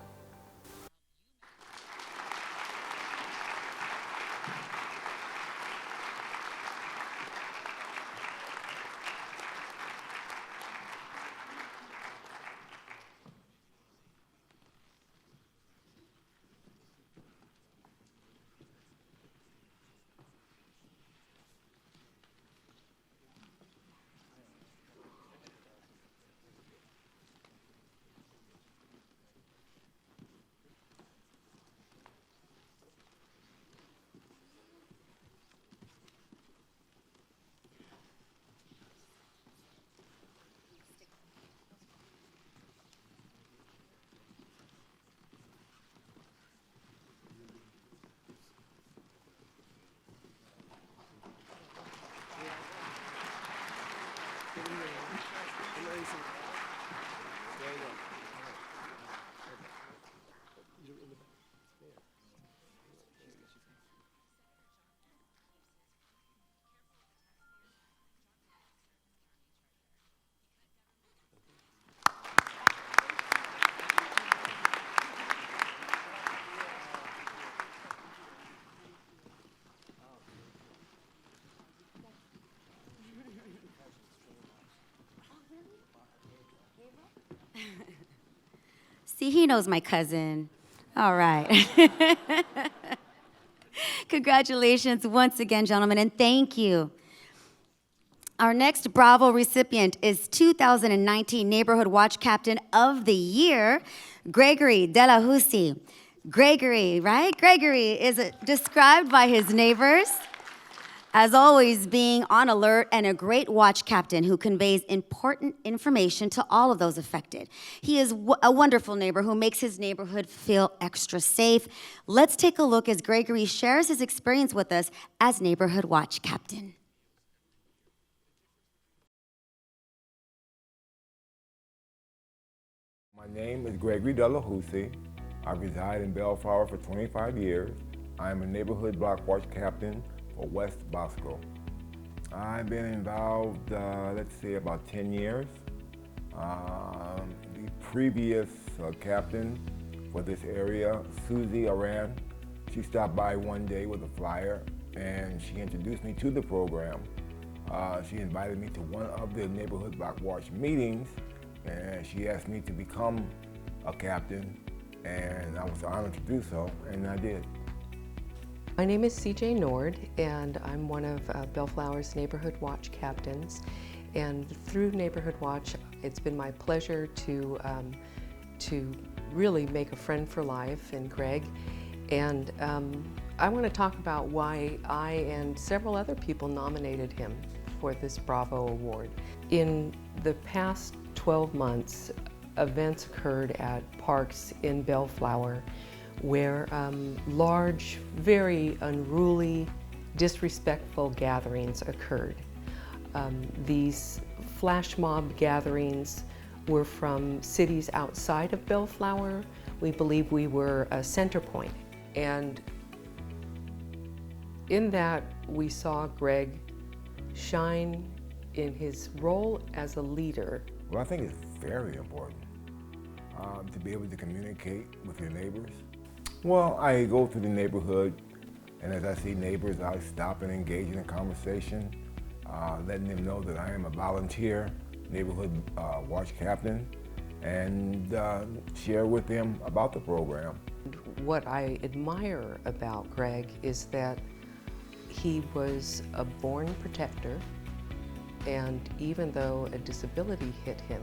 See, he knows my cousin. All right. Congratulations once again, gentlemen, and thank you. Our next Bravo recipient is 2019 Neighborhood Watch Captain of the Year, Gregory De La Hussey. Gregory, right? Gregory is described by his neighbors as always being on alert and a great watch captain who conveys important information to all of those affected. He is a wonderful neighbor who makes his neighborhood feel extra safe. Let's take a look as Gregory shares his experience with us as Neighborhood Watch Captain. My name is Gregory Delahoussaye. I reside in Bellflower for 25 years. I am a neighborhood block watch captain for West Bosco. I've been involved, let's say, about 10 years. The previous captain for this area, Susie Aran, she stopped by one day with a flyer and she introduced me to the program. She invited me to one of the neighborhood block watch meetings and she asked me to become a captain, and I was honored to do so, and I did. My name is CJ Nord, and I'm one of Bellflower's Neighborhood Watch captains. And through Neighborhood Watch, it's been my pleasure to really make a friend for life in Greg. And I want to talk about why I and several other people nominated him for this Bravo Award. In the past 12 months, events occurred at parks in Bellflower where large, very unruly, disrespectful gatherings occurred. These flash mob gatherings were from cities outside of Bellflower. We believe we were a center point. And in that, we saw Greg shine in his role as a leader. Well, I think it's very important to be able to communicate with your neighbors. Well, I go through the neighborhood, and as I see neighbors, I stop and engage in a conversation, letting them know that I am a volunteer neighborhood watch captain, and share with them about the program. What I admire about Greg is that he was a born protector, and even though a disability hit him,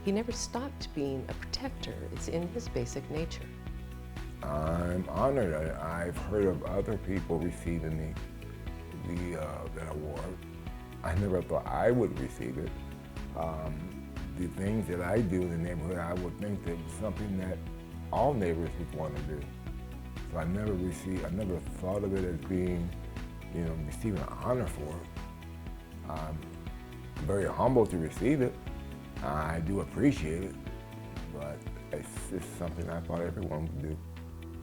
he never stopped being a protector. It's in his basic nature. I'm honored. I've heard of other people receiving that award. I never thought I would receive it. The things that I do in the neighborhood, I would think that it's something that all neighbors would want to do. So I never thought of it as being, receiving an honor for it. I'm very humble to receive it. I do appreciate it, but it's just something I thought everyone would do.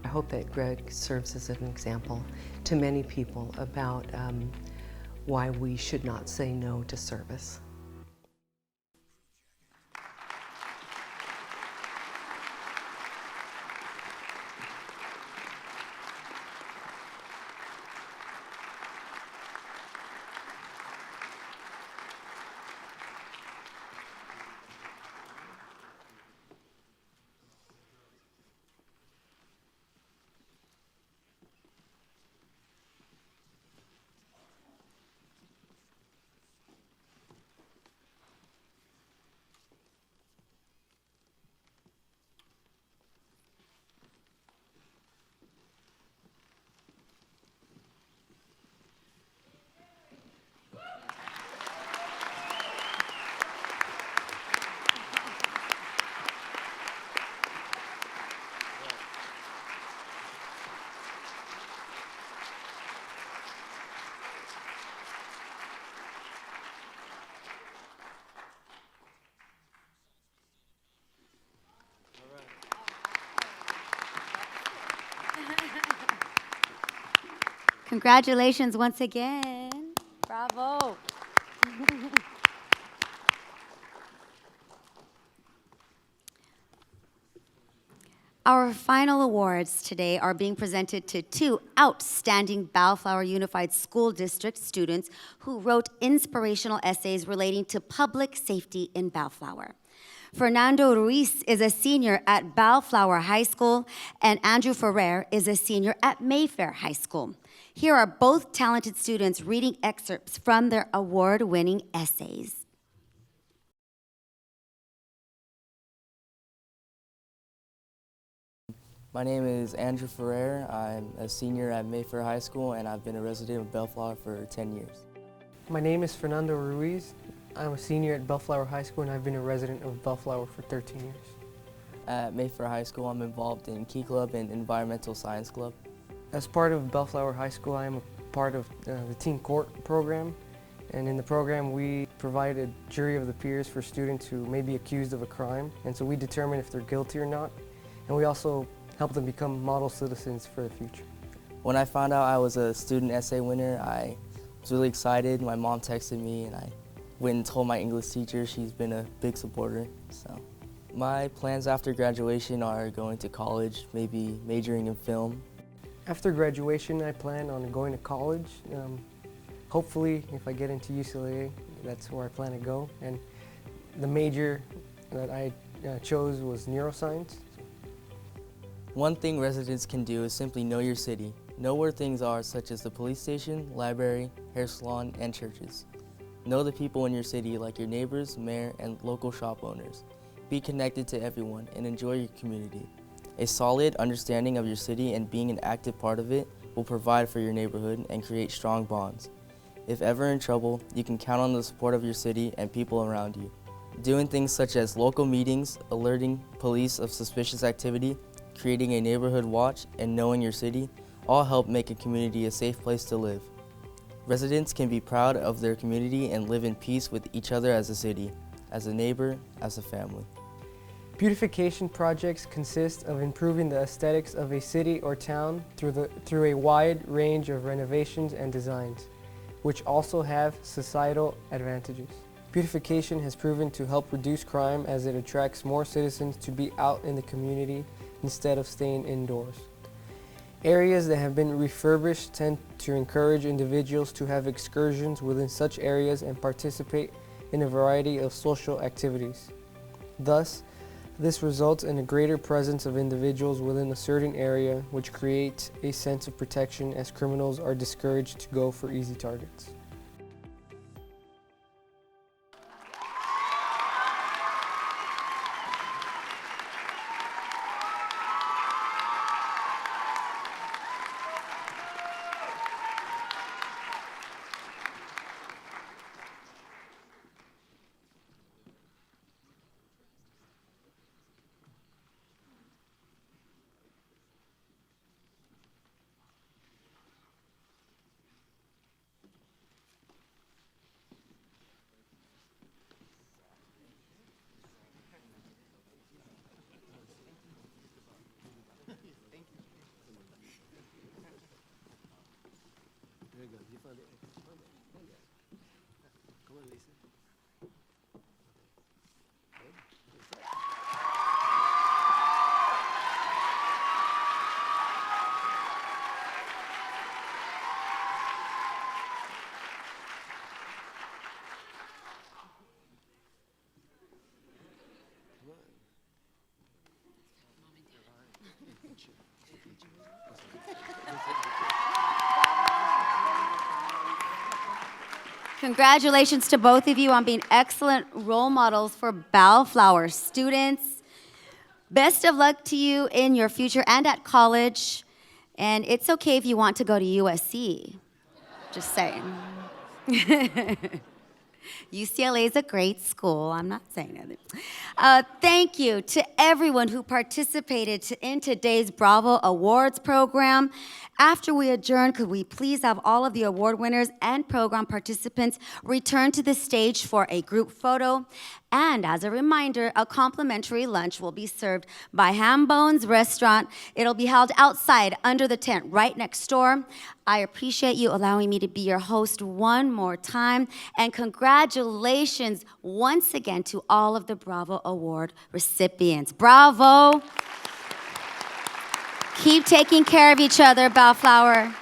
I hope that Greg serves as an example to many people about why we should not say no to service. Congratulations once again. Bravo. Our final awards today are being presented to two outstanding Bellflower Unified School District students who wrote inspirational essays relating to public safety in Bellflower. Fernando Ruiz is a senior at Bellflower High School, and Andrew Ferrer is a senior at Mayfair High School. Here are both talented students reading excerpts from their award-winning essays. My name is Andrew Ferrer. I'm a senior at Mayfair High School, and I've been a resident of Bellflower for 10 years. My name is Fernando Ruiz. I'm a senior at Bellflower High School, and I've been a resident of Bellflower for 13 years. At Mayfair High School, I'm involved in Key Club and Environmental Science Club. As part of Bellflower High School, I am a part of the Teen Court program, and in the program we provide a jury of the peers for students who may be accused of a crime, and so we determine if they're guilty or not, and we also help them become model citizens for the future. When I found out I was a student essay winner, I was really excited. My mom texted me and I went and told my English teacher. She's been a big supporter. So my plans after graduation are going to college, maybe majoring in film. After graduation, I plan on going to college. Hopefully, if I get into UCLA, that's where I plan to go. And the major that I chose was neuroscience. One thing residents can do is simply know your city. Know where things are, such as the police station, library, hair salon, and churches. Know the people in your city, like your neighbors, mayor, and local shop owners. Be connected to everyone and enjoy your community. A solid understanding of your city and being an active part of it will provide for your neighborhood and create strong bonds. If ever in trouble, you can count on the support of your city and people around you. Doing things such as local meetings, alerting police of suspicious activity, creating a neighborhood watch, and knowing your city all help make a community a safe place to live. Residents can be proud of their community and live in peace with each other as a city, as a neighbor, as a family. Beautification projects consist of improving the aesthetics of a city or town through a wide range of renovations and designs, which also have societal advantages. Beautification has proven to help reduce crime as it attracts more citizens to be out in the community instead of staying indoors. Areas that have been refurbished tend to encourage individuals to have excursions within such areas and participate in a variety of social activities. Thus, this results in a greater presence of individuals within a certain area, which creates a sense of protection as criminals are discouraged to go for easy targets. Congratulations to both of you on being excellent role models for Bellflower students. Best of luck to you in your future and at college. And it's okay if you want to go to USC. Just saying. UCLA is a great school. I'm not saying that. Thank you to everyone who participated in today's Bravo Awards program. After we adjourn, could we please have all of the award winners and program participants return to the stage for a group photo? And as a reminder, a complimentary lunch will be served by Ham Bones Restaurant. It'll be held outside under the tent right next door. I appreciate you allowing me to be your host one more time. And congratulations once again to all of the Bravo Award recipients. Bravo! Keep taking care of each other, Bellflower.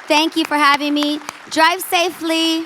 Thank you for having me. Drive safely.